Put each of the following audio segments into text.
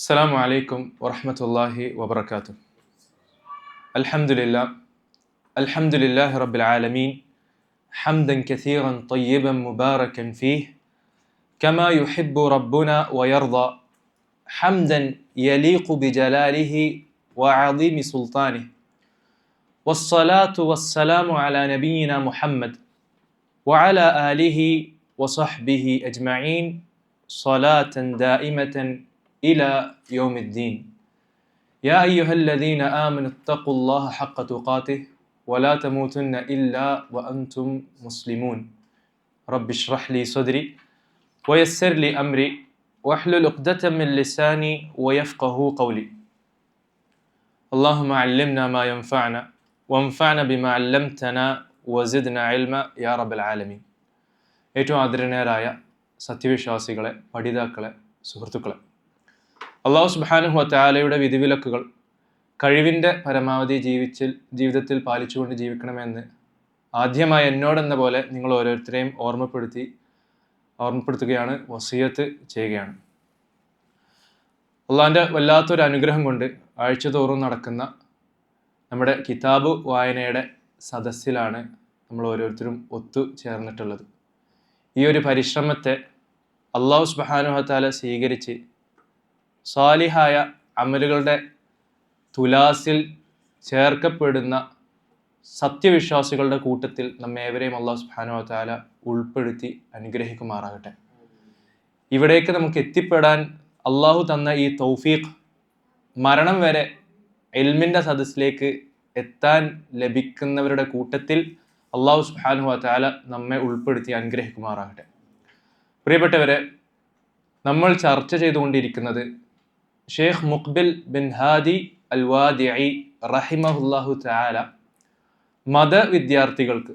السلام عليكم ورحمة الله وبركاته. الحمد لله رب العالمين حمدا كثيرا طيبا مباركا فيه كما يحب ربنا ويرضى، حمدا يليق بجلاله وعظيم سلطانه، والصلاة والسلام على نبينا محمد وعلى آله وصحبه أجمعين صلاة دائمة إلى يوم الدين. يا أيها الذين آمنوا اتقوا الله حق تقاته ولا تموتن إلا وأنتم مسلمون. رب اشرح لي صدري ويسر لي أمري واحلل عقدة من لساني ويفقه قولي. اللهم علمنا ما ينفعنا وانفعنا بما علمتنا وزدنا علما يا رب العالمين. ഏറ്റവും ആദരണീയരായ സത്യവിശ്വാസികളെ, പഠിതാക്കളെ, സുഹൃത്തുക്കളെ, അല്ലാഹു സുബ്ഹാനഹു വ തആലയുടെ വിധിവിലക്കുകൾ കഴിവിൻ്റെ പരമാവധി ജീവിതത്തിൽ പാലിച്ചുകൊണ്ട് ജീവിക്കണമെന്ന് ആദ്യമായി എന്നോടെന്ന പോലെ നിങ്ങൾ ഓരോരുത്തരെയും ഓർമ്മപ്പെടുത്തുകയാണ്, വസിയത്ത് ചെയ്യുകയാണ്. അള്ളാഹിൻ്റെ വല്ലാത്തൊരു അനുഗ്രഹം കൊണ്ട് ആഴ്ചതോറും നടക്കുന്ന നമ്മുടെ കിതാബ് വായനയുടെ സദസ്സിലാണ് നമ്മൾ ഓരോരുത്തരും ഒത്തു ചേർന്നിട്ടുള്ളത്. ഈ ഒരു പരിശ്രമത്തെ അല്ലാഹു സുബ്ഹാനഹു വ തആല സ്വീകരിച്ച് സാലിഹായ അമലുകളുടെ തുലാസിൽ ചേർക്കപ്പെടുന്ന സത്യവിശ്വാസികളുടെ കൂട്ടത്തിൽ നമ്മേവരെയും അല്ലാഹു സുബ്ഹാനഹു വ തആല ഉൾപ്പെടുത്തി അനുഗ്രഹിക്കുമാറാകട്ടെ. ഇവിടേക്ക് നമുക്ക് എത്തിപ്പെടാൻ അള്ളാഹു തന്ന ഈ തൗഫീഖ്, മരണം വരെ ഇൽമിൻ്റെ സദസ്സിലേക്ക് എത്താൻ ലഭിക്കുന്നവരുടെ കൂട്ടത്തിൽ അല്ലാഹു സുബ്ഹാനഹു വ തആല നമ്മെ ഉൾപ്പെടുത്തി അനുഗ്രഹിക്കുമാറാകട്ടെ. പ്രിയപ്പെട്ടവരെ, നമ്മൾ ചർച്ച ചെയ്തുകൊണ്ടിരിക്കുന്നത് ഷെയ്ഖ് മുഖ്ബിൽ ബിൻ ഹാദി അൽ വാദിഇ റഹിമഹുല്ലാഹു തആല മതവിദ്യാർത്ഥികൾക്ക്,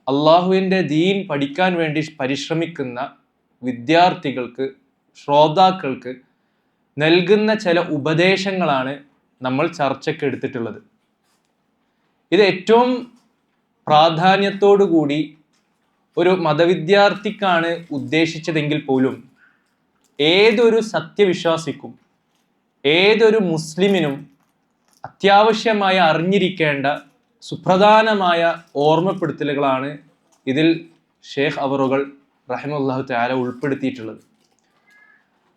അള്ളാഹുവിൻ്റെ ദീൻ പഠിക്കാൻ വേണ്ടി പരിശ്രമിക്കുന്ന വിദ്യാർത്ഥികൾക്ക്, ശ്രോതാക്കൾക്ക് നൽകുന്ന ചില ഉപദേശങ്ങളാണ് നമ്മൾ ചർച്ചയ്ക്ക് എടുത്തിട്ടുള്ളത്. ഇത് ഏറ്റവും പ്രാധാന്യത്തോടു കൂടി ഒരു മതവിദ്യാർത്ഥിക്കാണ് ഉദ്ദേശിച്ചതെങ്കിൽ പോലും ഏതൊരു സത്യവിശ്വാസിക്കും, ഏതൊരു മുസ്ലിമിനും അത്യാവശ്യമായി അറിഞ്ഞിരിക്കേണ്ട സുപ്രധാനമായ ഓർമ്മപ്പെടുത്തലുകളാണ് ഇതിൽ ഷെയ്ഖ് അവറുകൾ റഹിമഹുല്ലാഹു തആല ഉൾപ്പെടുത്തിയിട്ടുള്ളത്.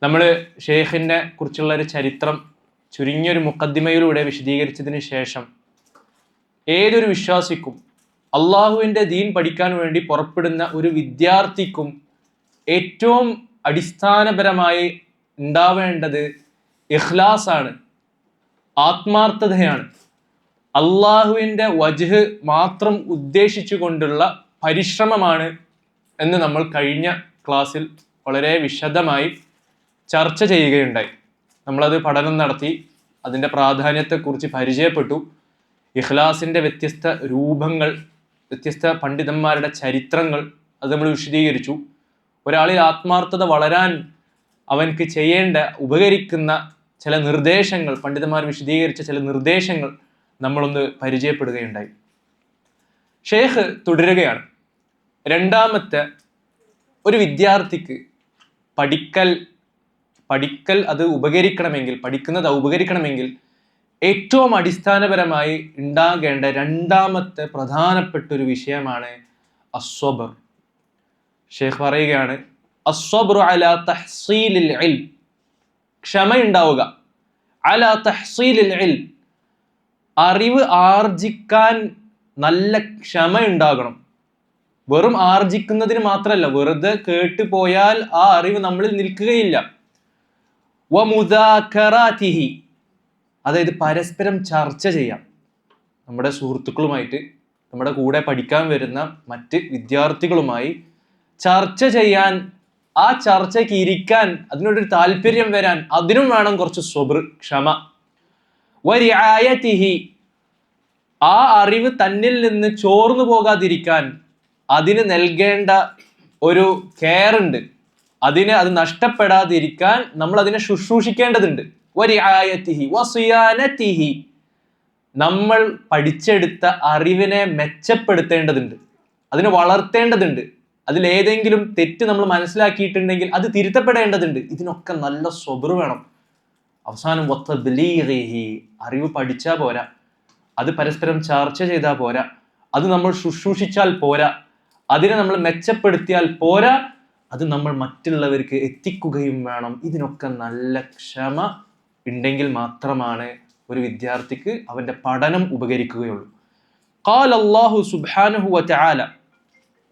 നമ്മൾ ഷെയ്ഖിനെ കുറിച്ചുള്ള ഒരു ചരിത്രം ചുരുങ്ങിയൊരു മുഖദ്ദിമയിലൂടെ വിശദീകരിച്ചതിന് ശേഷം ഏതൊരു വിശ്വാസിക്കും, അള്ളാഹുവിൻ്റെ ദീൻ പഠിക്കാൻ വേണ്ടി പുറപ്പെടുന്ന ഒരു വിദ്യാർത്ഥിക്കും ഏറ്റവും അടിസ്ഥാനപരമായി ഉണ്ടാവേണ്ടത് ഇഖ്ലാസാണ്, ആത്മാർത്ഥതയാണ്. അള്ളാഹുവിൻ്റെ വജ്ഹ് മാത്രം ഉദ്ദേശിച്ചു കൊണ്ടുള്ള പരിശ്രമമാണ് എന്ന് നമ്മൾ കഴിഞ്ഞ ക്ലാസ്സിൽ വളരെ വിശദമായി ചർച്ച ചെയ്യുകയുണ്ടായി. നമ്മളത് പഠനം നടത്തി, അതിൻ്റെ പ്രാധാന്യത്തെക്കുറിച്ച് പരിചയപ്പെട്ടു. ഇഖ്ലാസിൻ്റെ വ്യത്യസ്ത രൂപങ്ങൾ, വ്യത്യസ്ത പണ്ഡിതന്മാരുടെ ചരിത്രങ്ങൾ അത് നമ്മൾ വിശദീകരിച്ചു. ഒരാളിൽ ആത്മാർത്ഥത വളരാൻ അവൻക്ക് ചെയ്യേണ്ട, ഉപകരിക്കുന്ന ചില നിർദ്ദേശങ്ങൾ, പണ്ഡിതന്മാർ വിശദീകരിച്ച ചില നിർദ്ദേശങ്ങൾ നമ്മളൊന്ന് പരിചയപ്പെടുകയുണ്ടായി. ഷെയ്ഖ് തുടരുകയാണ്. രണ്ടാമത്തെ, ഒരു വിദ്യാർത്ഥിക്ക് പഠിക്കൽ അത് ഉപകരിക്കണമെങ്കിൽ, പഠിക്കുന്നത് ഉപകരിക്കണമെങ്കിൽ ഏറ്റവും അടിസ്ഥാനപരമായി ഉണ്ടാകേണ്ട രണ്ടാമത്തെ പ്രധാനപ്പെട്ട ഒരു വിഷയമാണ് അസ്വബർ. ഷെയ്ഖ് പറയുകയാണ്, അസ്വബ്റു അലാ തഹ്സീലിൽ ഇൽം, ക്ഷമയുണ്ടാവുക. അലാ തഹ്സീലിൽ ഇൽം, അറിവ് ആർജിക്കാൻ നല്ല ക്ഷമയുണ്ടാകണം. വെറും ആർജിക്കുന്നതിന് മാത്രമല്ല, വെറുതെ കേട്ടു പോയാൽ ആ അറിവ് നമ്മളിൽ നിൽക്കുകയില്ല. വമുദാകറാതിഹി, അതായത് പരസ്പരം ചർച്ച ചെയ്യാം. നമ്മുടെ സുഹൃത്തുക്കളുമായിട്ട്, നമ്മുടെ കൂടെ പഠിക്കാൻ വരുന്ന മറ്റ് വിദ്യാർത്ഥികളുമായി ചർച്ച ചെയ്യാൻ, ആ ചർച്ചയ്ക്ക് ഇരിക്കാൻ, അതിനോടൊരു താല്പര്യം വരാൻ, അതിനും വേണം കുറച്ച് സ്വബ്ർ, ക്ഷമ. വരിആയതിഹി, ആ അറിവ് തന്നിൽ നിന്ന് ചോർന്നു പോകാതിരിക്കാൻ അതിന് നൽകേണ്ട ഒരു കെയർ ഉണ്ട്. അത് നഷ്ടപ്പെടാതിരിക്കാൻ നമ്മൾ അതിനെ ശുശ്രൂഷിക്കേണ്ടതുണ്ട്. വരിആയതിഹി വസിയാനതിഹി, നമ്മൾ പഠിച്ചെടുത്ത അറിവിനെ മെച്ചപ്പെടുത്തേണ്ടതുണ്ട്, അതിനെ വളർത്തേണ്ടതുണ്ട്. അതിലേതെങ്കിലും തെറ്റ് നമ്മൾ മനസ്സിലാക്കിയിട്ടുണ്ടെങ്കിൽ അത് തിരുത്തപ്പെടേണ്ടതുണ്ട്. ഇതിനൊക്കെ നല്ല സ്വബ്ർ വേണം. അവസാനം വതബ്ലീഗിഹി, അറിവ് പഠിച്ചാൽ പോരാ, അത് പരസ്പരം ചർച്ച ചെയ്താൽ പോരാ, അത് നമ്മൾ ശുശ്രൂഷിച്ചാൽ പോരാ, അതിനെ നമ്മൾ മെച്ചപ്പെടുത്തിയാൽ പോരാ, അത് നമ്മൾ മറ്റുള്ളവർക്ക് എത്തിക്കുകയും വേണം. ഇതിനൊക്കെ നല്ല ക്ഷമ ഉണ്ടെങ്കിൽ മാത്രമാണ് ഒരു വിദ്യാർത്ഥിക്ക് അവന്റെ പഠനം ഉപകരിക്കുകയുള്ളൂ. ഖാല അല്ലാഹു സുബ്ഹാനഹു വതആല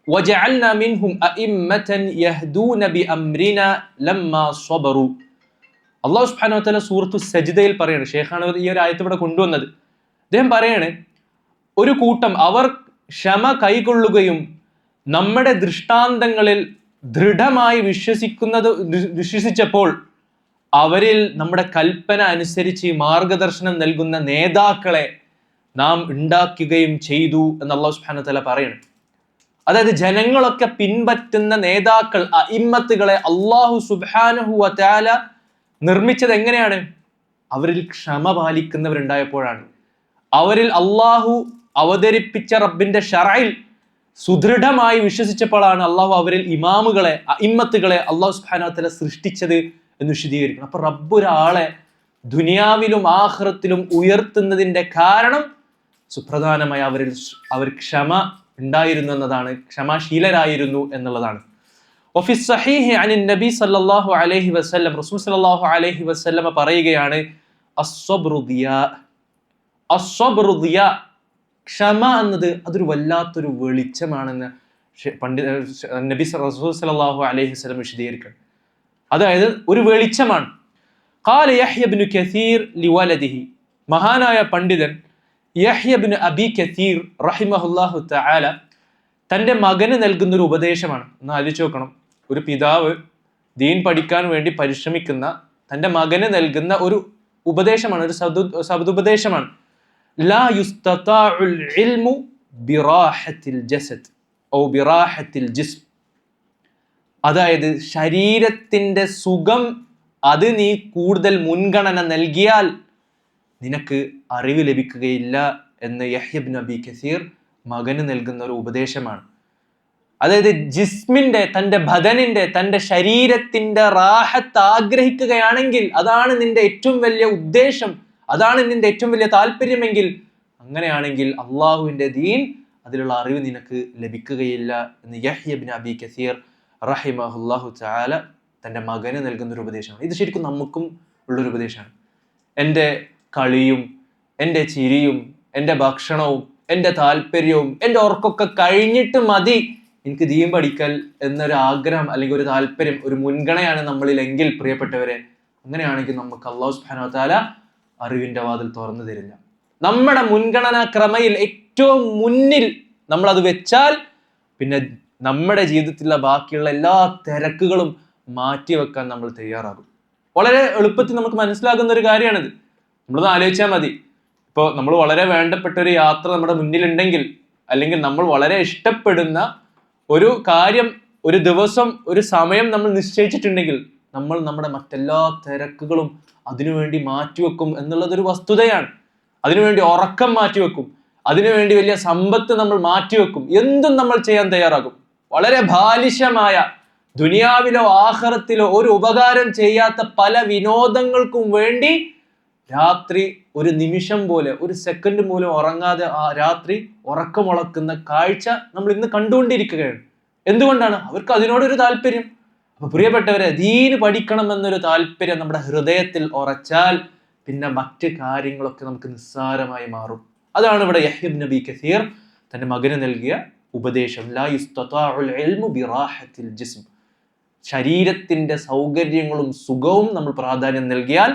വജഅൽനാ മിൻഹും അഇമ്മതൻ യഹ്ദൂന ബിഅംരിനാ ലമ്മാ സ്വബറു. അല്ലാഹു സുബ്ഹാനഹു വതആല സൂറത്തു സജ്ദയിൽ പറയാണ്, ഷേഖാണ് ഈ ഒരു ആയത്ത് ഇവിടെ കൊണ്ടുവന്നത്. അദ്ദേഹം പറയാണ്, ഒരു കൂട്ടം അവർ ക്ഷമ കൈകൊള്ളുകയും നമ്മുടെ ദൃഷ്ടാന്തങ്ങളിൽ ദൃഢമായി വിശ്വസിച്ചപ്പോൾ അവരിൽ നമ്മുടെ കൽപ്പന അനുസരിച്ച് മാർഗദർശനം നൽകുന്ന നേതാക്കളെ നാം ഉണ്ടാക്കുകയും ചെയ്തു എന്ന് അല്ലാഹു സുബ്ഹാനഹു വതആല പറയണം. അതായത് ജനങ്ങളൊക്കെ പിൻപറ്റുന്ന നേതാക്കൾ, അഇമ്മത്തുകളെ അല്ലാഹു സുബ്ഹാനഹു വതആല നിർമ്മിച്ചത് എങ്ങനെയാണ്? അവരിൽ ക്ഷമ പാലിക്കുന്നവരുണ്ടായപ്പോഴാണ്. അവരിൽ അള്ളാഹു അവതരിപ്പിച്ച റബ്ബിന്റെ ശറയിൽ സുദൃഢമായി വിശ്വസിച്ചപ്പോഴാണ് അള്ളാഹു അവരിൽ ഇമാമുകളെ, അഇമ്മത്തുകളെ അള്ളാഹു സുബ്ഹാനഹു വതആല സൃഷ്ടിച്ചത് എന്ന് വിശദീകരിക്കണം. അപ്പൊ റബ്ബ് ഒരാളെ ദുനിയാവിലും ആഖിറത്തിലും ഉയർത്തുന്നതിന്റെ കാരണം സുപ്രധാനമായി അവർ ക്ഷമ ഉണ്ടായിരുന്നു എന്നതാണ്, ക്ഷമാശീലരായിരുന്നു എന്നുള്ളതാണ്. വഫി സ്വഹീഹി അനിൻ നബി സല്ലല്ലാഹു അലൈഹി വസല്ലം, റസൂൽ സല്ലല്ലാഹു അലൈഹി വസല്ലം പറയുകയാണ്, അസ്സബ്റു ദിയാ, അസ്സബ്റു ദിയാ, ക്ഷമ എന്നത് അതൊരു വല്ലാത്തൊരു വെളിച്ചമാണെന്ന് നബി റസൂൽ സല്ലല്ലാഹു അലൈഹി വസല്ലം വിശദീകരിക്കണം. അതായത് ഒരു വെളിച്ചമാണ്. ഖാല യഹ്യ ഇബ്നു കസീർ ലിവലദിഹി, മഹാനായ പണ്ഡിതൻ യഹ്യ ഇബ്നു അബി കസീർ റഹിമഹുല്ലാഹു തആല തൻ്റെ മകന് നൽകുന്ന ഒരു ഉപദേശമാണ്. ഒന്ന് ആലോചിച്ച് നോക്കണം, ഒരു പിതാവ് ദീൻ പഠിക്കാൻ വേണ്ടി പരിശ്രമിക്കുന്ന തൻ്റെ മകന് നൽകുന്ന ഒരു ഉപദേശമാണ്, ഒരു സദുപദേശമാണ്. ലാ യുസ്തതാഉൽ ഇൽമു ബിറാഹത്തിൽ ജസദ് ഔ ബിറാഹത്തിൽ ജിസ്ം. അതായത് ശരീരത്തിന്റെ സുഖം അത് നീ കൂടുതൽ മുൻഗണന നൽകിയാൽ നിനക്ക് അറിവ് ലഭിക്കുകയില്ല എന്ന് യഹ്യ ഇബ്നു അബി കസീർ മകന് നൽകുന്ന ഒരു ഉപദേശമാണ്. അതായത് ജിസ്മിന്റെ, തൻ്റെ ബദനിന്റെ, തൻ്റെ ശരീരത്തിന്റെ റാഹത്ത് ആഗ്രഹിക്കുകയാണെങ്കിൽ, അതാണ് നിന്റെ ഏറ്റവും വലിയ ഉദ്ദേശം, അതാണ് നിന്റെ ഏറ്റവും വലിയ താല്പര്യമെങ്കിൽ, അങ്ങനെയാണെങ്കിൽ അള്ളാഹുവിന്റെ ദീൻ, അതിലുള്ള അറിവ് നിനക്ക് ലഭിക്കുകയില്ല എന്ന് യഹ്യ ഇബ്നു അബി കസീർ റഹിമഹുല്ലാഹു തആല തൻ്റെ മകന് നൽകുന്ന ഒരു ഉപദേശമാണ്. ഇത് ശരിക്കും നമുക്കും ഉള്ളൊരു ഉപദേശമാണ്. എൻ്റെ കളിയും എൻ്റെ ചിരിയും എൻ്റെ ഭക്ഷണവും എൻ്റെ താല്പര്യവും എൻ്റെ ഉറക്കൊക്കെ കഴിഞ്ഞിട്ട് മതി എനിക്ക് ദീൻ പഠിക്കൽ എന്നൊരു ആഗ്രഹം അല്ലെങ്കിൽ ഒരു താല്പര്യം, ഒരു മുൻഗണനയാണ് നമ്മളിലെങ്കിൽ, പ്രിയപ്പെട്ടവരെ, അങ്ങനെയാണെങ്കിൽ നമുക്ക് അല്ലാഹു സുബ്ഹാനഹു വതആല അറിവിന്റെ വാതിൽ തുറന്നു തരില്ല. നമ്മുടെ മുൻഗണനാ ക്രമയിൽ ഏറ്റവും മുന്നിൽ നമ്മൾ അത് വെച്ചാൽ പിന്നെ നമ്മുടെ ജീവിതത്തിലുള്ള ബാക്കിയുള്ള എല്ലാ തിരക്കുകളും മാറ്റിവെക്കാൻ നമ്മൾ തയ്യാറാകും. വളരെ എളുപ്പത്തിൽ നമുക്ക് മനസ്സിലാകുന്ന ഒരു കാര്യമാണിത്. നമ്മളൊന്ന് ആലോചിച്ചാൽ മതി. ഇപ്പോൾ നമ്മൾ വളരെ വേണ്ടപ്പെട്ട ഒരു യാത്ര നമ്മുടെ മുന്നിലുണ്ടെങ്കിൽ, അല്ലെങ്കിൽ നമ്മൾ വളരെ ഇഷ്ടപ്പെടുന്ന ഒരു കാര്യം, ഒരു ദിവസം, ഒരു സമയം നമ്മൾ നിശ്ചയിച്ചിട്ടുണ്ടെങ്കിൽ, നമ്മൾ നമ്മുടെ മറ്റെല്ലാ തിരക്കുകളും അതിനുവേണ്ടി മാറ്റിവെക്കും എന്നുള്ളതൊരു വസ്തുതയാണ്. അതിനുവേണ്ടി ഉറക്കം മാറ്റിവെക്കും, അതിനുവേണ്ടി വലിയ സമ്പത്ത് നമ്മൾ മാറ്റിവെക്കും, എന്തും നമ്മൾ ചെയ്യാൻ തയ്യാറാകും. വളരെ ബാലിശമായ, ദുനിയാവിലോ ആഖിറത്തിലോ ഒരു ഉപകാരം ചെയ്യാത്ത പല വിനോദങ്ങൾക്കും വേണ്ടി രാത്രി ഒരു നിമിഷം പോലെ, ഒരു സെക്കൻഡ് പോലും ഉറങ്ങാതെ ആ രാത്രി ഉറക്കമുളക്കുന്ന കാഴ്ച നമ്മൾ ഇന്ന് കണ്ടുകൊണ്ടിരിക്കുകയാണ്. എന്തുകൊണ്ടാണ്? അവർക്ക് അതിനോടൊരു താല്പര്യം. അപ്പൊ പ്രിയപ്പെട്ടവരെ, ദീന് പഠിക്കണം എന്നൊരു താല്പര്യം നമ്മുടെ ഹൃദയത്തിൽ ഉറച്ചാൽ പിന്നെ മറ്റ് കാര്യങ്ങളൊക്കെ നമുക്ക് നിസ്സാരമായി മാറും. അതാണ് ഇവിടെ യഹ്യ ഇബ്നു അബി കസീർ തന്റെ മകന് നൽകിയ ഉപദേശം. ലാ യുസ്തതാഉൽ ഇൽമു ബിറാഹത്തിൽ ജിസ്ം. ശരീരത്തിന്റെ സൗകര്യങ്ങളും സുഖവും നമ്മൾ പ്രാധാന്യം നൽകിയാൽ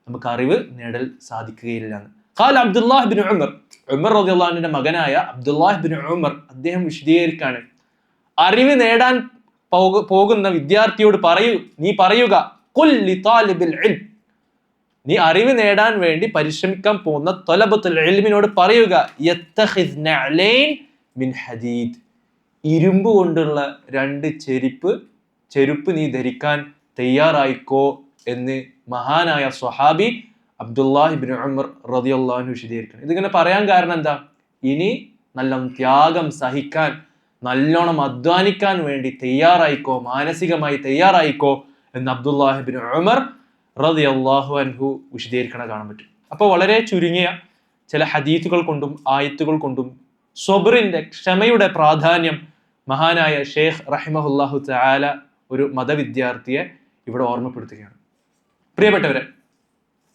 നമുക്ക് അറിവ് നേടൽ സാധിക്കുകയില്ല. ഖാല അബ്ദുല്ലാഹ് ഇബ്നു ഉമർ, ഉമർ റളിയല്ലാഹു അൻഹുവിന്റെ മകനായ അബ്ദുല്ലാഹ് ഇബ്നു ഉമർ അദ്ദേഹം വിശദീകരിക്കാണ്, അറിവ് നേടാൻ പോകുന്ന വിദ്യാർത്ഥിയോട് നീ പറയുക, ഖുൽ ലി താലിബിൽ ഇൽം, നീ അറിവ് നേടാൻ വേണ്ടി പരിശ്രമിക്കാൻ പോകുന്ന തലബത്തുൽ ഇൽമിനോട് പറയുക, യത്തഖിദ് നഅലൈൻ മിൻ ഹദീദ്, ഇരുമ്പ് കൊണ്ടുള്ള 2 ചെരുപ്പ് നീ ധരിക്കാൻ തയ്യാറായിക്കോ എന്ന് മഹാനായ സ്വഹാബി അബ്ദുല്ലാഹ് ഇബ്നു ഉമർ റളിയല്ലാഹു അൻഹു വിശദീകരിക്കണം. ഇതിങ്ങനെ പറയാൻ കാരണം എന്താ? ഇനി നല്ല ത്യാഗം സഹിക്കാൻ, നല്ലോണം അധ്വാനിക്കാൻ വേണ്ടി തയ്യാറായിക്കോ, മാനസികമായി തയ്യാറായിക്കോ എന്ന് അബ്ദുല്ലാഹ് ഇബ്നു ഉമർ റളിയല്ലാഹു അൻഹു വിശദീകരിക്കണ കാണാൻ പറ്റും. അപ്പോൾ വളരെ ചുരുങ്ങിയ ചില ഹദീസുകൾ കൊണ്ടും ആയത്തുകൾ കൊണ്ടും സ്വബ്റിന്റെ, ക്ഷമയുടെ പ്രാധാന്യം മഹാനായ ഷെയ്ഖ് റഹിമഹുല്ലാഹു തആല ഒരു മതവിദ്യാർത്ഥിയെ ഇവിടെ ഓർമ്മപ്പെടുത്തുകയാണ്. പ്രിയപ്പെട്ടവരെ,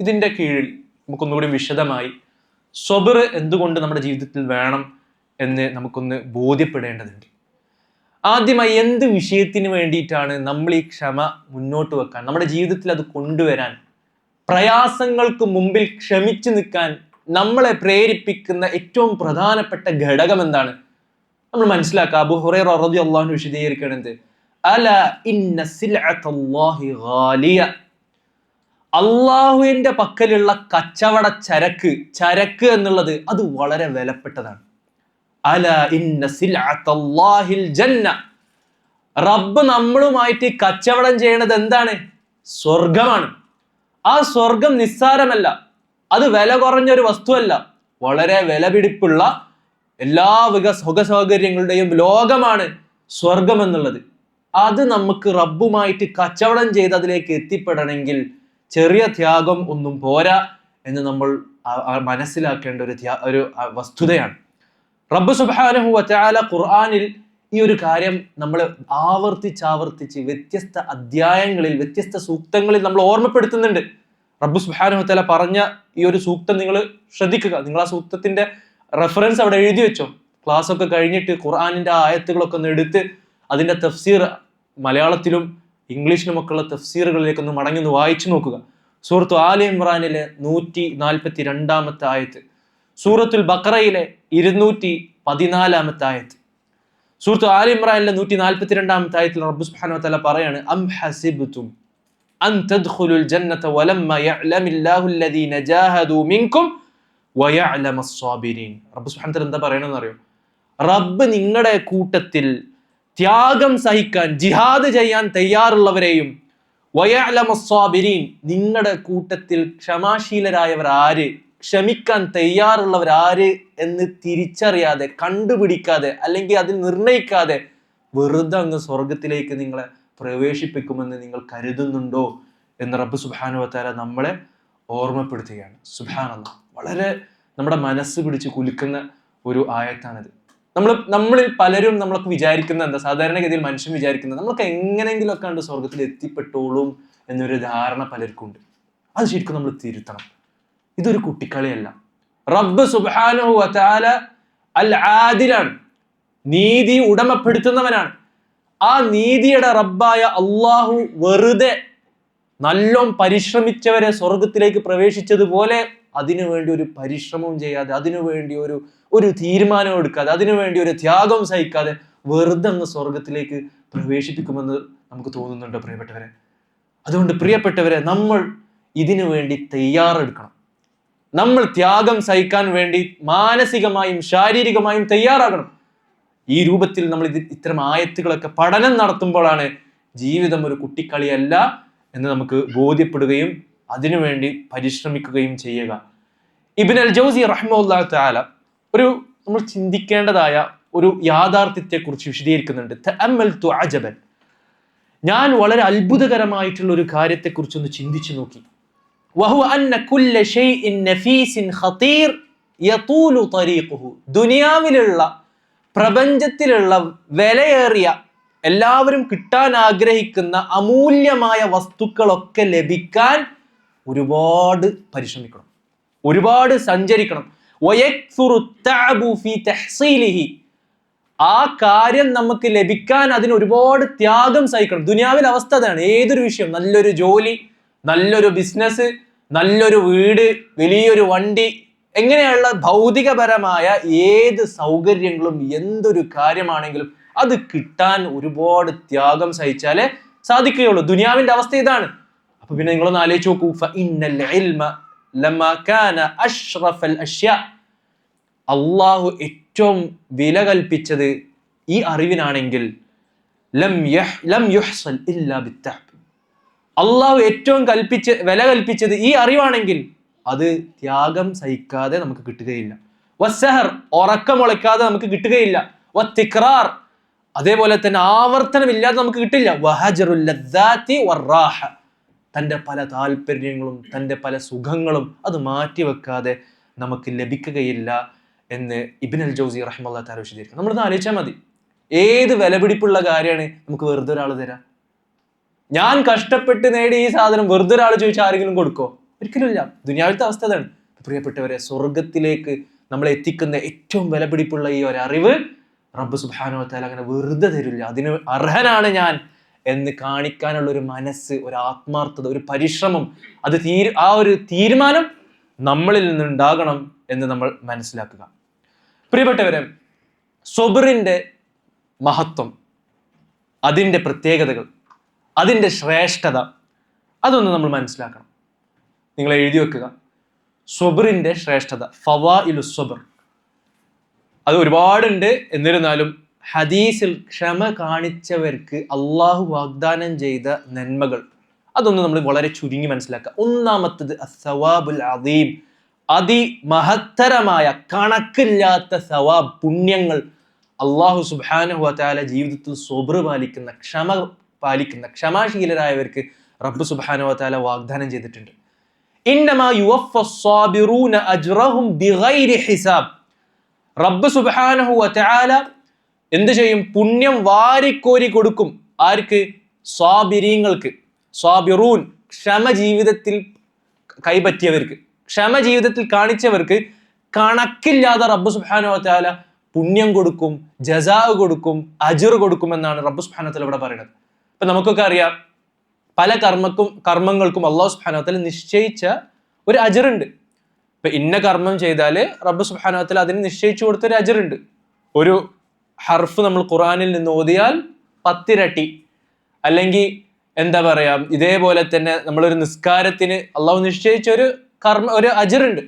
ഇതിൻ്റെ കീഴിൽ നമുക്കൊന്നുകൂടി വിശദമായി സ്വബ്ർ എന്തുകൊണ്ട് നമ്മുടെ ജീവിതത്തിൽ വേണം എന്ന് നമുക്കൊന്ന് ബോധ്യപ്പെടേണ്ടതുണ്ട്. ആദ്യമായി എന്ത് വിഷയത്തിന് വേണ്ടിയിട്ടാണ് നമ്മൾ ഈ ക്ഷമ മുന്നോട്ട് വെക്കാൻ, നമ്മുടെ ജീവിതത്തിൽ അത് കൊണ്ടുവരാൻ, പ്രയാസങ്ങൾക്ക് മുമ്പിൽ ക്ഷമിച്ചു നിൽക്കാൻ നമ്മളെ പ്രേരിപ്പിക്കുന്ന ഏറ്റവും പ്രധാനപ്പെട്ട ഘടകം എന്താണ് നമ്മൾ മനസ്സിലാക്കുക. അബൂ ഹുറൈറ റളിയല്ലാഹു അൻഹു വിശദീകരിക്കുന്നത്, അല ഇന്ന സിൽഅത്തല്ലാഹി ഗാലിയ, അള്ളാഹുവിന്റെ പക്കലുള്ള കച്ചവട ചരക്ക് എന്നുള്ളത് അത് വളരെ വിലപ്പെട്ടതാണ്. അല ഇന്ന സിൽഅത്തല്ലാഹിൽ ജന്ന, റബ്ബ് നമ്മളുമായിട്ട് കച്ചവടം ചെയ്യുന്നത് എന്താണ്? സ്വർഗമാണ്. ആ സ്വർഗം നിസ്സാരമല്ല, അത് വില കുറഞ്ഞൊരു വസ്തുവല്ല, വളരെ വിലപിടിപ്പുള്ള എല്ലാവിധ സുഖ സൗകര്യങ്ങളുടെയും ലോകമാണ് സ്വർഗം എന്നുള്ളത്. അത് നമുക്ക് റബ്ബുമായിട്ട് കച്ചവടം ചെയ്ത് അതിലേക്ക് എത്തിപ്പെടണമെങ്കിൽ ചെറിയ ത്യാഗം ഒന്നും പോരാ എന്ന് നമ്മൾ മനസ്സിലാക്കേണ്ട ഒരു വസ്തുതയാണ്. റബ്ബ് സുബ്ഹാനഹു വ തആല ഖുർആനിൽ ഈ ഒരു കാര്യം നമ്മൾ ആവർത്തിച്ച് വ്യത്യസ്ത അധ്യായങ്ങളിൽ, വ്യത്യസ്ത സൂക്തങ്ങളിൽ നമ്മൾ ഓർമ്മപ്പെടുത്തുന്നുണ്ട്. റബ്ബ് സുബ്ഹാനഹു വ തആല പറഞ്ഞ ഈ ഒരു സൂക്തം നിങ്ങൾ ശ്രദ്ധിക്കുക. നിങ്ങൾ ആ സൂക്തത്തിന്റെ റെഫറൻസ് അവിടെ എഴുതി വെച്ചോ. ക്ലാസ് ഒക്കെ കഴിഞ്ഞിട്ട് ഖുർആനിന്റെ ആയത്തുകളൊക്കെ ഒന്ന് എടുത്ത് അതിന്റെ തഫ്സീർ മലയാളത്തിലും ഇംഗ്ലീഷിലുമൊക്കെ ഉള്ള തഫ്സീറുകളിലേക്ക് ഒന്ന് മടങ്ങി ഒന്ന് വായിച്ചു നോക്കുക. സൂറത്തു ആല ഇമ്രാനിലെ 142 ആയത്ത്, സൂറത്തുൽ ബഖറയിലെ 214 ആയത്ത്, സൂറത്തു ആല ഇമ്രാനിലെ 142 ആയത്തിൽ റബ്ബ് സുബ്ഹാനഹു വ തആല പറയാണ്, അം ഹസിബ്തും അൻ തദ്ഖുലുൽ ജന്നത വലമ്മ യഅലമില്ലാഹു അല്ലദീന ജാഹദൂ മിൻകും വയഅലമസ് സ്വാബിരീൻ. റബ്ബ് സുബ്ഹാനഹു വ തആല എന്താ പറയണമെന്ന് അറിയോ? റബ്ബ് നിങ്ങളുടെ കൂട്ടത്തിൽ ത്യാഗം സഹിക്കാൻ, ജിഹാദ് ചെയ്യാൻ തയ്യാറുള്ളവരെയും, വയഅലമസ് സ്വാബിരീൻ, നിങ്ങളുടെ കൂട്ടത്തിൽ ക്ഷമാശീലരായവർ ആര്, ക്ഷമിക്കാൻ തയ്യാറുള്ളവർ ആര് എന്ന് തിരിച്ചറിയാതെ, കണ്ടുപിടിക്കാതെ, അല്ലെങ്കിൽ അതിൽ നിർണയിക്കാതെ വെറുതെ അങ്ങ് സ്വർഗത്തിലേക്ക് നിങ്ങളെ പ്രവേശിപ്പിക്കുമെന്ന് നിങ്ങൾ കരുതുന്നുണ്ടോ എന്ന് റബ്ബ് സുബ്ഹാനഹു വ തആല നമ്മളെ ഓർമ്മപ്പെടുത്തുകയാണ്. സുബ്ഹാനല്ലാഹ്, വളരെ നമ്മുടെ മനസ്സ് പിടിച്ച് കുലുക്കുന്ന ഒരു ആയത്താണിത്. നമ്മളിൽ പലരും നമ്മളൊക്കെ വിചാരിക്കുന്ന എന്താ, സാധാരണഗതിയിൽ മനുഷ്യൻ വിചാരിക്കുന്നത് നമ്മളൊക്കെ എങ്ങനെയെങ്കിലുമൊക്കെ കണ്ട് സ്വർഗത്തിൽ എത്തിപ്പെട്ടോളും എന്നൊരു ധാരണ പലർക്കും ഉണ്ട്. അത് ശരിക്കും നമ്മൾ തിരുത്തണം. ഇതൊരു കുട്ടിക്കളിയല്ല. റബ്ബ് സുബ്ഹാനഹു വ തആല അൽ ആദിലാണ്, നീതി ഉടമപ്പെടുത്തുന്നവനാണ്. ആ നീതിയുടെ റബ്ബായ അള്ളാഹു വെറുതെ നല്ലോം പരിശ്രമിച്ചവരെ സ്വർഗത്തിലേക്ക് പ്രവേശിച്ചതുപോലെ അതിനുവേണ്ടി ഒരു പരിശ്രമവും ചെയ്യാതെ, അതിനുവേണ്ടി ഒരു തീരുമാനം എടുക്കാതെ, അതിനുവേണ്ടി ഒരു ത്യാഗം സഹിക്കാതെ വെറുതെ അങ്ങ് സ്വർഗത്തിലേക്ക് പ്രവേശിപ്പിക്കുമെന്ന് നമുക്ക് തോന്നുന്നുണ്ടോ പ്രിയപ്പെട്ടവരെ? അതുകൊണ്ട് പ്രിയപ്പെട്ടവരെ, നമ്മൾ ഇതിനു വേണ്ടി തയ്യാറെടുക്കണം. നമ്മൾ ത്യാഗം സഹിക്കാൻ വേണ്ടി മാനസികമായും ശാരീരികമായും തയ്യാറാകണം. ഈ രൂപത്തിൽ നമ്മൾ ഇത്തരം ആയത്തുകളൊക്കെ പഠനം നടത്തുമ്പോഴാണ് ജീവിതം ഒരു കുട്ടിക്കളിയല്ല എന്ന് നമുക്ക് ബോധ്യപ്പെടുകയും അതിനുവേണ്ടി പരിശ്രമിക്കുകയും ചെയ്യുക. ഇബ്നു അൽ ജൗസി റഹിമഹുല്ലാഹു തആല നമ്മൾ ചിന്തിക്കേണ്ടതായ ഒരു യാഥാർത്ഥ്യത്തെക്കുറിച്ച് വിശദീകരിക്കുന്നുണ്ട്. തഅമ്മൽതു അജബൻ, ഞാൻ വളരെ അത്ഭുതകരമായിട്ടുള്ള ഒരു കാര്യത്തെക്കുറിച്ചൊന്ന് ചിന്തിച്ചു നോക്കി. വഹുവ അന്ന കുല്ല ഷൈഇൻ നഫീസിൻ ഖതീർ യതൂലു തരീഖുഹു, ദുനിയാവിലുള്ള പ്രപഞ്ചത്തിലുള്ള വിലയേറിയ, എല്ലാവരും കിട്ടാൻ ആഗ്രഹിക്കുന്ന അമൂല്യമായ വസ്തുക്കളൊക്കെ ലഭിക്കാൻ ഒരുപാട് പരിശ്രമിക്കണം, ഒരുപാട് സഞ്ചരിക്കണം. വയക്സുറു തഅബു ഫീ തഹ്സീലിഹി, ആ കാര്യം നമുക്ക് ലഭിക്കാൻ അതിന് ഒരുപാട് ത്യാഗം സഹിക്കണം. ദുനിയാവിലെ അവസ്ഥ അതാണ്. ഏതൊരു വിഷയം, നല്ലൊരു ജോലി, നല്ലൊരു ബിസിനസ്, നല്ലൊരു വീട്, വലിയൊരു വണ്ടി, എങ്ങനെയുള്ള ഭൗതികപരമായ ഏത് സൗകര്യങ്ങളും എന്തൊരു കാര്യമാണെങ്കിലും അത് കിട്ടാൻ ഒരുപാട് ത്യാഗം സഹിച്ചാലേ സാധിക്കുകയുള്ളൂ. ദുനിയാവിന്റെ അവസ്ഥ ഇതാണ്. അപ്പൊ പിന്നെ നിങ്ങളൊന്ന് ആലോചിച്ച് നോക്കൂ. ഫഇന്നൽ ഇൽമ ലമാ കാന അഷ്റഫൽ അഷ്യാ, അള്ളാഹു ഏറ്റവും വില കൽപ്പിച്ചത് ഈ അറിവിനാണെങ്കിൽ ലം യുഹ്സൽ ഇല്ലാ ബിത്തഅബ്, അള്ളാഹു ഏറ്റവും വില കൽപ്പിച്ചത് ഈ അറിവാണെങ്കിൽ അത് ത്യാഗം സഹിക്കാതെ നമുക്ക് കിട്ടുകയില്ല. വസ്സഹർ, ഉറക്കമുളയ്ക്കാതെ നമുക്ക് കിട്ടുകയില്ല. വത്തിക്റാർ, അതേപോലെ തന്നെ ആവർത്തനമില്ലാതെ നമുക്ക് കിട്ടില്ല. വഹജറുൽ ലദ്ദാതി വറാഹ, തൻ്റെ പല താല്പര്യങ്ങളും തൻ്റെ പല സുഖങ്ങളും അത് മാറ്റിവെക്കാതെ നമുക്ക് ലഭിക്കുകയില്ല എന്ന് ഇബ്ൻ അൽ ജൗസി റഹിമഹുല്ലാഹു തആല വിശദീകരിക്കുന്നു. നമ്മളൊന്ന് ആലോചിച്ചാൽ മതി, ഏത് വിലപിടിപ്പുള്ള കാര്യമാണ് നമുക്ക് വെറുതെ ഒരാൾ തരാം? ഞാൻ കഷ്ടപ്പെട്ട് നേടി ഈ സാധനം വെറുതെ ഒരാൾ ചോദിച്ചാൽ ആരെങ്കിലും കൊടുക്കോ? ഒരിക്കലും ഇല്ല. ദുനിയാവിലത്തെ അവസ്ഥ അതാണ്. പ്രിയപ്പെട്ടവരെ, സ്വർഗത്തിലേക്ക് നമ്മളെ എത്തിക്കുന്ന ഏറ്റവും വിലപിടിപ്പുള്ള ഈ ഒരു അറിവ് റബ്ബ് സുബ്ഹാനഹു വ തആല അങ്ങനെ വെറുതെ തരില്ല. അതിന് അർഹനാണ് ഞാൻ എന്ന് കാണിക്കാനുള്ള ഒരു മനസ്സ്, ഒരു ആത്മാർത്ഥത, ഒരു പരിശ്രമം, അത് ആ ഒരു തീരുമാനം നമ്മളിൽ നിന്നുണ്ടാകണം എന്ന് നമ്മൾ മനസ്സിലാക്കുക. പ്രിയപ്പെട്ടവരെ, സ്വബറിന്റെ മഹത്വം, അതിൻ്റെ പ്രത്യേകതകൾ, അതിൻ്റെ ശ്രേഷ്ഠത, അതൊന്ന് നമ്മൾ മനസ്സിലാക്കണം. നിങ്ങൾ എഴുതി വെക്കുക, സ്വബറിന്റെ ശ്രേഷ്ഠത, ഫവാഇലു സ്വബർ. അത് ഒരുപാടുണ്ട്. എന്നിരുന്നാലും ഹദീസിൽ ക്ഷമ കാണിച്ചവർക്ക് അള്ളാഹു വാഗ്ദാനം ചെയ്ത നന്മകൾ, അതൊന്ന് നമ്മൾ വളരെ ചുരുങ്ങി മനസ്സിലാക്കുക. ഒന്നാമത്തത് അസ്സവാബുൽ അദീം, അതിമഹത്തരമായ കണക്കില്ലാത്ത സവാബ്, പുണ്യങ്ങൾ അള്ളാഹു സുബ്ഹാനഹു വ തആല ജീവിതത്തിൽ സ്വബർ പാലിക്കുന്ന, ക്ഷമ പാലിക്കുന്ന, ക്ഷമാശീലരായവർക്ക് റബ്ബ് സുബ്ഹാനഹു വ തആല വാഗ്ദാനം ചെയ്തിട്ടുണ്ട്. ഇന്നമാ യുവഫസ്സാബിറൂന അജ്റഹും ബിഗൈരി ഹിസാബ്. റബ്ബ് സുബ്ഹാനഹു വ തആല എന്ത് ചെയ്യും? പുണ്യം വാരിക്കോരി കൊടുക്കും. ആർക്ക്? സ്വാബിരീങ്ങൾക്ക്. സ്വാബിറൂൻ, ക്ഷമ ജീവിതത്തിൽ കൈപറ്റിയവർക്ക്, ക്ഷമ ജീവിതത്തിൽ കാണിച്ചവർക്ക് കണക്കില്ലാതെ റബ്ബ് സുബ്ഹാനഹു വ തആല പുണ്യം കൊടുക്കും, ജസാ കൊടുക്കും, അജ്ർ കൊടുക്കും എന്നാണ് റബ്ബ് സുബ്ഹാനഹു വ തആല ഇവിടെ പറയുന്നത്. ഇപ്പൊ നമുക്കൊക്കെ അറിയാം, പല കർമ്മങ്ങൾക്കും അല്ലാഹു സുബ്ഹാനഹു വ തആല നിശ്ചയിച്ച ഒരു അജ്റുണ്ട്. ഇപ്പൊ ഇന്ന കർമ്മം ചെയ്താൽ റബ്ബ് സുബ്ഹാനഹു വ തആല അതിന് നിശ്ചയിച്ചു കൊടുത്തൊരു അജ്റുണ്ട്. ഒരു ഹർഫ് നമ്മൾ ഖുർആനിൽ നിന്ന് ഓതിയാൽ 10 ഇരട്ടി, അല്ലെങ്കിൽ എന്താ പറയാ, ഇതേപോലെ തന്നെ നമ്മളൊരു നിസ്കാരത്തിന് അള്ളാഹു നിശ്ചയിച്ച ഒരു അജ്റുണ്ട്.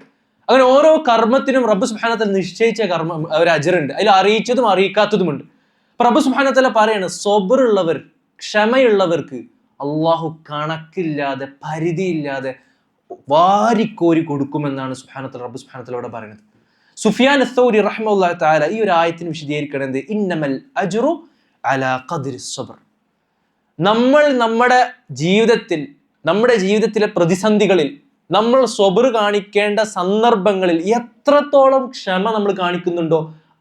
അങ്ങനെ ഓരോ കർമ്മത്തിനും റബ്ബ് സുബ്ഹാനഹു വ തആല നിശ്ചയിച്ച ഒരു അജ്റുണ്ട്. അതിൽ അറിയിച്ചതും അറിയിക്കാത്തതുമുണ്ട്. അപ്പൊ റബ്ബ് സുബ്ഹാനഹു വ തആല പറയാണ്, സ്വബറുള്ളവർ, ക്ഷമയുള്ളവർക്ക് അള്ളാഹു കണക്കില്ലാതെ, പരിധിയില്ലാതെ വാരിക്കോരി കൊടുക്കുമെന്നാണ് റബ്ബ് സുബ്ഹാനഹു വ തആല ഇവിടെ പറയുന്നത്. സുഫിയാൻ അസ്സൗരി റഹിമഹുല്ലാഹു തആല ഈ ഒരു ആയത്തിന് വിശദീകരിക്കുന്നത് ഇന്നമൽ അജ്റു അലാ ഖദ്രി സ്വബർ. നമ്മൾ നമ്മുടെ ജീവിതത്തിലെ പ്രതിസന്ധികളിൽ നമ്മൾ സ്വബർ കാണിക്കേണ്ട സന്ദർഭങ്ങളിൽ എത്രത്തോളം ക്ഷമ നമ്മൾ കാണിക്കുന്നുണ്ടോ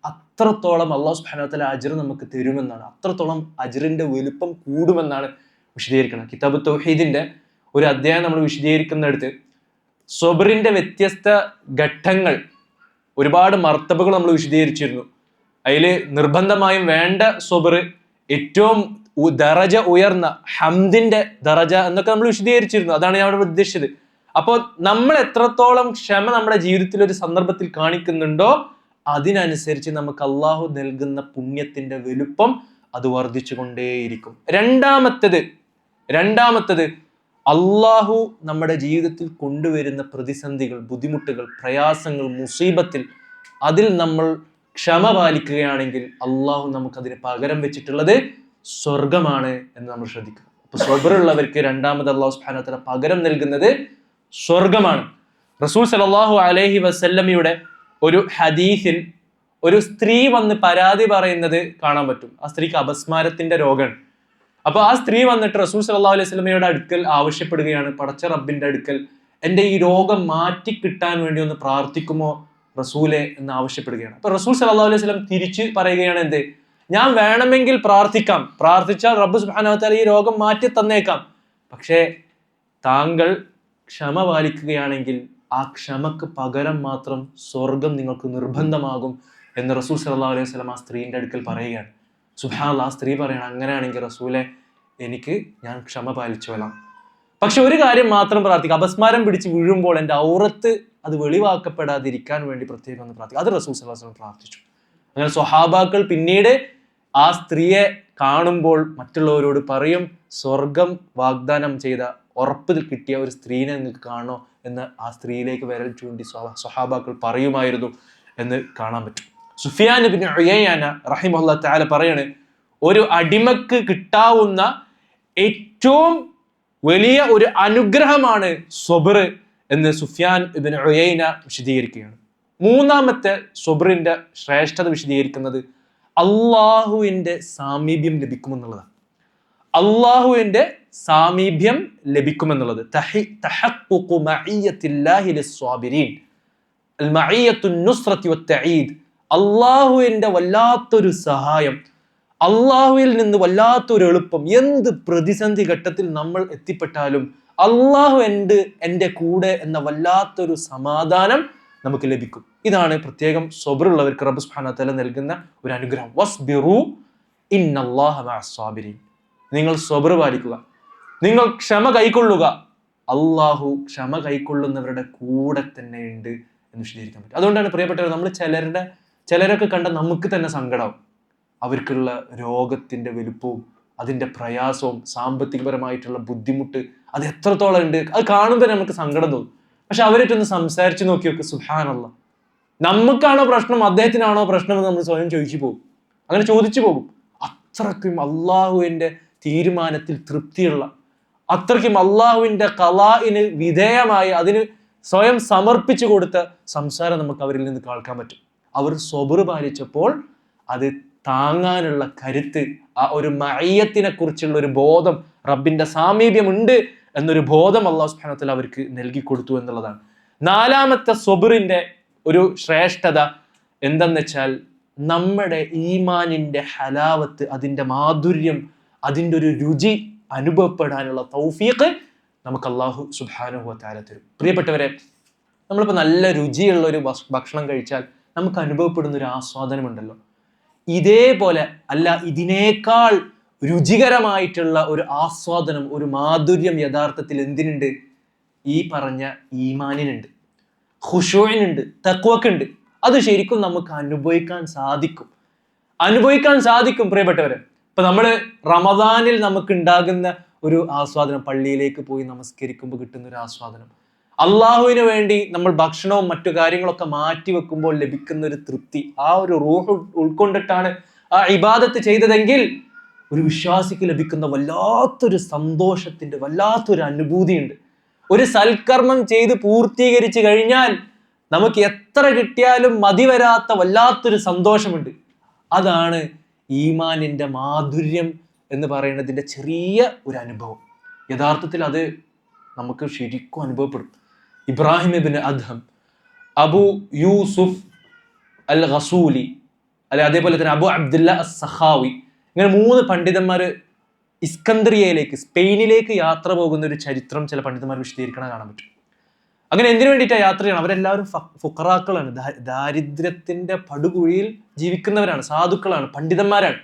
അത്രത്തോളം അല്ലാഹു സുബ്ഹാനഹു വ തആല അജ്ർ നമുക്ക് തരുമെന്നാണ്, അത്രത്തോളം അജ്റിന്റെ വലുപ്പം കൂടുമെന്നാണ് വിശദീകരിക്കുന്നത്. കിതാബ് തൗഹീദിന്റെ ഒരു അധ്യായം നമ്മൾ വിശദീകരിക്കുന്നിടത്ത് സ്വബറിന്റെ വ്യത്യസ്ത ഘട്ടങ്ങൾ, ഒരുപാട് മർത്തബകൾ നമ്മൾ വിശദീകരിച്ചിരുന്നു. അതിൽ നിർബന്ധമായും വേണ്ട സ്വബർ, ഏറ്റവും ദറജ ഉയർന്ന ഹംദിന്റെ ദറജ എന്നൊക്കെ നമ്മൾ വിശദീകരിച്ചിരുന്നു. അതാണ് ഞാൻ ഇവിടെ ഉദ്ദേശിച്ചത്. അപ്പോൾ നമ്മൾ എത്രത്തോളം ക്ഷമ നമ്മുടെ ജീവിതത്തിൽ ഒരു സന്ദർഭത്തിൽ കാണിക്കുന്നുണ്ടോ അതിനനുസരിച്ച് നമുക്ക് അള്ളാഹു നൽകുന്ന പുണ്യത്തിന്റെ വലുപ്പം അത് വർദ്ധിച്ചു കൊണ്ടേയിരിക്കും. രണ്ടാമത്തത് അള്ളാഹു നമ്മുടെ ജീവിതത്തിൽ കൊണ്ടുവരുന്ന പ്രതിസന്ധികൾ, ബുദ്ധിമുട്ടുകൾ, പ്രയാസങ്ങൾ, മുസീബത്തിൽ, അതിൽ നമ്മൾ ക്ഷമ പാലിക്കുകയാണെങ്കിൽ അള്ളാഹു നമുക്കതിന് പകരം വെച്ചിട്ടുള്ളത് സ്വർഗമാണ് എന്ന് നമ്മൾ ശ്രദ്ധിക്കുക. അപ്പൊ സ്വബറുള്ളവർക്ക് രണ്ടാമത് അള്ളാഹു സുബ്ഹാനഹു വ തആല പകരം നൽകുന്നത് സ്വർഗമാണ്. റസൂൽ സല്ലല്ലാഹു അലൈഹി വസല്ലമയുടെ ഒരു ഹദീസിൽ ഒരു സ്ത്രീ വന്ന് പരാതി പറയുന്നത് കാണാൻ പറ്റും. ആ സ്ത്രീക്ക് അപസ്മാരത്തിന്റെ രോഗമാണ്. അപ്പൊ ആ സ്ത്രീ വന്നിട്ട് റസൂൽ സല്ലല്ലാഹു അലൈഹി വസല്ലമയുടെ അടുക്കൽ ആവശ്യപ്പെടുകയാണ്, പടച്ച റബ്ബിന്റെ അടുക്കൽ എൻ്റെ ഈ രോഗം മാറ്റി കിട്ടാൻ വേണ്ടി ഒന്ന് പ്രാർത്ഥിക്കുമോ റസൂലെ എന്ന് ആവശ്യപ്പെടുകയാണ്. അപ്പൊ റസൂൽ സല്ലല്ലാഹു അലൈഹി വസല്ലം തിരിച്ച് പറയുകയാണ്, എന്ത്? ഞാൻ വേണമെങ്കിൽ പ്രാർത്ഥിക്കാം, പ്രാർത്ഥിച്ചാൽ റബ്ബ് സുബ്ഹാനഹു വ തആല ഈ രോഗം മാറ്റി തന്നേക്കാം. പക്ഷേ താങ്കൾ ക്ഷമ പാലിക്കുകയാണെങ്കിൽ ആ ക്ഷമക്ക് പകരം മാത്രം സ്വർഗം നിങ്ങൾക്ക് നിർബന്ധമാകും എന്ന് റസൂൽ സല്ലല്ലാഹു അലൈഹി വസല്ലം ആ സ്ത്രീന്റെ അടുക്കൽ പറയുകയാണ്. സുബ്ഹാനല്ലാഹ്, ആ സ്ത്രീ പറയണം, അങ്ങനെയാണെങ്കിൽ റസൂലെ ഞാൻ ക്ഷമ പാലിച്ചു കൊള്ളാം, പക്ഷെ ഒരു കാര്യം മാത്രം പ്രാർത്ഥിക്കുക, അപസ്മാരം പിടിച്ച് വീഴുമ്പോൾ എൻ്റെ ഔറത്ത് അത് വെളിവാക്കപ്പെടാതിരിക്കാൻ വേണ്ടി പ്രത്യേകം ഒന്ന് പ്രാർത്ഥിക്കുക. അത് റസൂൽ സല്ലല്ലാഹു അലൈഹി വസല്ലം പ്രാർത്ഥിച്ചു. അങ്ങനെ സ്വഹാബാക്കൾ പിന്നീട് ആ സ്ത്രീയെ കാണുമ്പോൾ മറ്റുള്ളവരോട് പറയും, സ്വർഗം വാഗ്ദാനം ചെയ്ത ഉറപ്പിൽ കിട്ടിയ ഒരു സ്ത്രീനെ നിങ്ങൾക്ക് കാണോ എന്ന് ആ സ്ത്രീയിലേക്ക് വിരൽ ചൂണ്ടി സ്വഹാബാക്കൾ പറയുമായിരുന്നു എന്ന് കാണാൻ പറ്റും. സുഫിയാൻ ഇബ്നു ഉയൈന റഹിമഹുല്ലാഹു തആല പറയാണ്, ഒരു അടിമക്ക് കിട്ടാവുന്ന ഏറ്റവും വലിയ ഒരു അനുഗ്രഹമാണ് സ്വബർ എന്ന് സുഫിയാൻ ഇബ്നു ഉയൈന വിശദീകരിക്കുകയാണ്. മൂന്നാമത്തെ സ്വബറിന്റെ ശ്രേഷ്ഠത വിശദീകരിക്കുന്നത് അള്ളാഹുവിന്റെ സാമീപ്യം ലഭിക്കുമെന്നുള്ളതാണ്. അള്ളാഹുവിന്റെ സാമീപ്യം ലഭിക്കുമെന്നുള്ളത്. തഹഖ്ഖുഖു മഇയ്യത്തില്ലാഹി ലിസ്സാബിരീൻ, അൽ മഇയ്യത്തുൻ നുസ്റതി വത്തഈദ്, അള്ളാഹുവിന്റെ വല്ലാത്തൊരു സഹായം, അള്ളാഹുവിൽ നിന്ന് വല്ലാത്തൊരു എളുപ്പം. എന്ത് പ്രതിസന്ധി ഘട്ടത്തിൽ നമ്മൾ എത്തിപ്പെട്ടാലും അള്ളാഹു എൻ്റെ കൂടെ എന്ന വല്ലാത്തൊരു സമാധാനം നമുക്ക് ലഭിക്കും. ഇതാണ് പ്രത്യേകം സബ്റുള്ളവർക്ക് റബ്ബ് സുബ്ഹാനഹു വ തആല നൽകുന്ന ഒരു അനുഗ്രഹം. വസ്ബിറു ഇന്നല്ലാഹ മഅസ്സാബിരീൻ. നിങ്ങൾ സബ്ർ പാലിക്കുക, നിങ്ങൾ ക്ഷമ കൈക്കൊള്ളുക, അള്ളാഹു ക്ഷമ കൈക്കൊള്ളുന്നവരുടെ കൂടെ തന്നെ ഉണ്ട് എന്ന് വിശദീകരിക്കാൻ പറ്റും. അതുകൊണ്ടാണ് പ്രിയപ്പെട്ടവർ, നമ്മൾ ചിലരൊക്കെ കണ്ട നമുക്ക് തന്നെ സങ്കടം. അവർക്കുള്ള രോഗത്തിന്റെ വലുപ്പവും അതിന്റെ പ്രയാസവും സാമ്പത്തികപരമായിട്ടുള്ള ബുദ്ധിമുട്ട് അത് എത്രത്തോളം ഉണ്ട്, അത് കാണുമ്പോൾ നമുക്ക് സങ്കടം തോന്നും. പക്ഷെ അവരായിട്ടൊന്ന് സംസാരിച്ച് നോക്കിയൊക്കെ സുബ്ഹാനല്ലാഹ്, നമുക്കാണോ പ്രശ്നം അദ്ദേഹത്തിനാണോ പ്രശ്നം എന്ന് നമ്മൾ സ്വയം ചോദിച്ചു പോകും, അങ്ങനെ ചോദിച്ചു പോകും. അത്രയ്ക്കും അള്ളാഹുവിന്റെ തീരുമാനത്തിൽ തൃപ്തിയുള്ള, അത്രയ്ക്കും അള്ളാഹുവിന്റെ ഖളാഇന് വിധേയമായി അതിന് സ്വയം സമർപ്പിച്ചു കൊടുത്ത സംസാരം നമുക്ക് അവരിൽ നിന്ന് കേൾക്കാൻ പറ്റും. അവർ സബ്ർ പാലിച്ചപ്പോൾ അത് താങ്ങാനുള്ള കരുത്ത്, ആ ഒരു മഅയ്യത്തിനെ കുറിച്ചുള്ള ഒരു ബോധം, റബ്ബിന്റെ സാമീപ്യമുണ്ട് എന്നൊരു ബോധം അല്ലാഹു സുബ്ഹാനഹു വ തആല അവർക്ക് നൽകി കൊടുത്തു എന്നുള്ളതാണ്. നാലാമത്തെ സബ്റിന്റെ ഒരു ശ്രേഷ്ഠത എന്തെന്ന് വെച്ചാൽ, നമ്മുടെ ഈമാനിന്റെ ഹലാവത്ത്, അതിന്റെ മാധുര്യം, അതിൻ്റെ ഒരു രുചി അനുഭവപ്പെടാനുള്ള തൗഫീഖ് നമുക്ക് അല്ലാഹു സുബ്ഹാനഹു വ തആല തരും. പ്രിയപ്പെട്ടവരെ, നമ്മളിപ്പോൾ നല്ല രുചിയുള്ള ഒരു ഭക്ഷണം കഴിച്ചാൽ നമുക്ക് അനുഭവപ്പെടുന്ന ഒരു ആസ്വാദനമുണ്ടല്ലോ, ഇതേപോലെ അല്ല, ഇതിനേക്കാൾ രുചികരമായിട്ടുള്ള ഒരു ആസ്വാദനം, ഒരു മാധുര്യം യഥാർത്ഥത്തിൽ എന്തിനുണ്ട്? ഈ പറഞ്ഞ ഈമാനിനുണ്ട്, ഖുശൂഇനുണ്ട്, തഖ്വക്കുണ്ട്. അത് ശരിക്കും നമുക്ക് അനുഭവിക്കാൻ സാധിക്കും പ്രിയപ്പെട്ടവരെ. ഇപ്പൊ നമ്മള് റമദാനിൽ നമുക്ക് ഉണ്ടാകുന്ന ഒരു ആസ്വാദനം, പള്ളിയിലേക്ക് പോയി നമസ്കരിക്കുമ്പോൾ കിട്ടുന്ന ഒരു ആസ്വാദനം, അള്ളാഹുവിന് വേണ്ടി നമ്മൾ ഭക്ഷണവും മറ്റു കാര്യങ്ങളൊക്കെ മാറ്റി വെക്കുമ്പോൾ ലഭിക്കുന്ന ഒരു തൃപ്തി, ആ ഒരു റൂഹ് ഉൾക്കൊണ്ടിട്ടാണ് ആ ഇബാദത്ത് ചെയ്തതെങ്കിൽ ഒരു വിശ്വാസിക്ക് ലഭിക്കുന്ന വല്ലാത്തൊരു സന്തോഷത്തിന്റെ വല്ലാത്തൊരു അനുഭൂതിയുണ്ട്. ഒരു സൽക്കർമ്മം ചെയ്ത് പൂർത്തീകരിച്ചു കഴിഞ്ഞാൽ നമുക്ക് എത്ര കിട്ടിയാലും മതി വരാത്ത വല്ലാത്തൊരു സന്തോഷമുണ്ട്. അതാണ് ഈമാനിന്റെ മാധുര്യം എന്ന് പറയുന്നതിന്റെ ചെറിയ ഒരു അനുഭവം. യഥാർത്ഥത്തിൽ അത് നമുക്ക് ശരിക്കും അനുഭവപ്പെടും. ഇബ്രാഹിം ഇബ്നു അദ്ഹം, അബു യൂസുഫ് അൽ ഖസൂലി, അല്ലെ അതേപോലെ തന്നെ അബു അബ്ദുല്ല അസ്-സഖാവി, ഇങ്ങനെ 3 പണ്ഡിതന്മാർ ഇസ്കന്ദ്രിയയിലേക്ക്, സ്പെയിനിലേക്ക് യാത്ര പോകുന്ന ഒരു ചരിത്രം ചില പണ്ഡിതന്മാർ വിശദീകരിക്കണ കാണാൻ പറ്റും. അങ്ങനെ എന്തിനു വേണ്ടിയിട്ടാണ് യാത്ര ചെയ്യണം? അവരെല്ലാവരും ഫുഖറാക്കളാണ്, ദാരിദ്ര്യത്തിന്റെ പടുകുഴിയിൽ ജീവിക്കുന്നവരാണ്, സാധുക്കളാണ്, പണ്ഡിതന്മാരാണ്.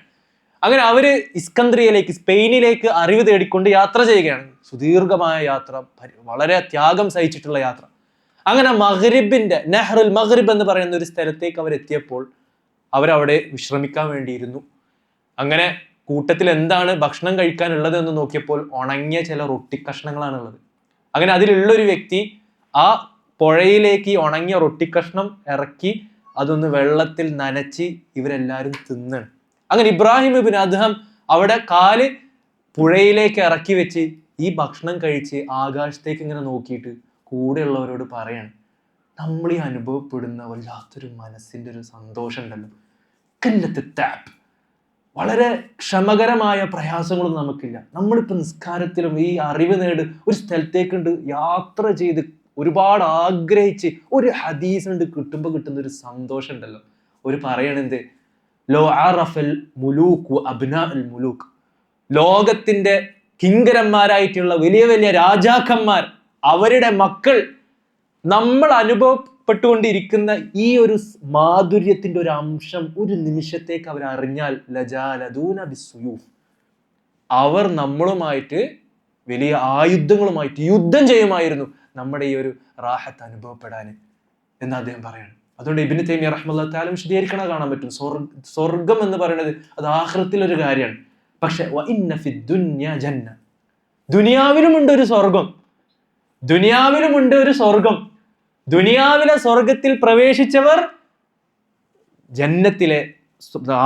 അങ്ങനെ അവര് ഇസ്കന്ദ്രിയയിലേക്ക്, സ്പെയിനിലേക്ക് അറിവ് തേടിക്കൊണ്ട് യാത്ര ചെയ്യുകയാണ്. സുദീർഘമായ യാത്ര, വളരെ ത്യാഗം സഹിച്ചിട്ടുള്ള യാത്ര. അങ്ങനെ മഗ്രിബിന്റെ നെഹ്റുൽ മഗ്രിബ് എന്ന് പറയുന്ന ഒരു സ്ഥലത്തേക്ക് അവരെത്തിയപ്പോൾ അവരവിടെ വിശ്രമിക്കാൻ വേണ്ടിയിരുന്നു. അങ്ങനെ കൂട്ടത്തിൽ എന്താണ് ഭക്ഷണം കഴിക്കാനുള്ളത് എന്ന് നോക്കിയപ്പോൾ ഉണങ്ങിയ ചില റൊട്ടി കഷ്ണങ്ങളാണുള്ളത്. അങ്ങനെ അതിലുള്ളൊരു വ്യക്തി ആ പുഴയിലേക്ക് ഈ ഉണങ്ങിയ റൊട്ടി കഷ്ണം ഇറക്കി അതൊന്ന് വെള്ളത്തിൽ നനച്ച് ഇവരെല്ലാവരും തിന്നാണ്. അങ്ങനെ ഇബ്രാഹിം ഇബ്നു അദ്ഹം അവിടെ കാല് പുഴയിലേക്ക് ഇറക്കി വെച്ച് ഈ ഭക്ഷണം കഴിച്ച് ആകാശത്തേക്ക് ഇങ്ങനെ നോക്കിയിട്ട് കൂടെയുള്ളവരോട് പറയാണ്, നമ്മൾ ഈ അനുഭവപ്പെടുന്ന വല്ലാത്തൊരു മനസ്സിന്റെ ഒരു സന്തോഷം ഉണ്ടല്ലോ, താപ്പ്, വളരെ ക്ഷമകരമായ പ്രയാസങ്ങളൊന്നും നമുക്കില്ല. നമ്മളിപ്പോൾ നിസ്കാരത്തിലും ഈ അറിവ് നേട് ഒരു സ്ഥലത്തേക്കുണ്ട് യാത്ര ചെയ്ത് ഒരുപാട് ആഗ്രഹിച്ച് ഒരു ഹദീസ് ഉണ്ട് കിട്ടുമ്പോൾ കിട്ടുന്ന ഒരു സന്തോഷം ഉണ്ടല്ലോ. ഒരു പറയണെന്ത്, ലോ അറഫൽ മുലൂക്ക് അബ്നാഉൽ മുലൂക്ക്, ലോകത്തിന്റെ കിങ്കരന്മാരായിട്ടുള്ള വലിയ വലിയ രാജാക്കന്മാർ, അവരുടെ മക്കൾ നമ്മൾ അനുഭവപ്പെട്ടുകൊണ്ടിരിക്കുന്ന ഈ ഒരു മാധുര്യത്തിന്റെ ഒരു അംശം ഒരു നിമിഷത്തേക്ക് അവർ അറിഞ്ഞാൽ ലജാലദൂന ബിസ്സുയൂഫ്, അവർ നമ്മളുമായിട്ട് വലിയ ആയുധങ്ങളുമായിട്ട് യുദ്ധം ചെയ്യുമായിരുന്നു നമ്മുടെ ഈ ഒരു റാഹത്ത് അനുഭവപ്പെടാൻ എന്ന് അദ്ദേഹം പറയാണ്. അതുകൊണ്ട് ഇബ്നു തൈമിയ്യ റഹ്മത്തുള്ളാഹി തആല വിശദീകരിക്കണ കാണാൻ പറ്റും. സ്വർഗം എന്ന് പറയുന്നത് അത് ആഖിറത്തിലൊരു കാര്യമാണ്. പക്ഷെ വഇന്ന ഫി ദുനിയ ജന്ന, ദുനിയാവിലുമുണ്ട് ഒരു സ്വർഗം, ദുനിയാവിലുമുണ്ട് ഒരു സ്വർഗം. ദുനിയാവിലെ സ്വർഗത്തിൽ പ്രവേശിച്ചവർ ജന്നത്തിലെ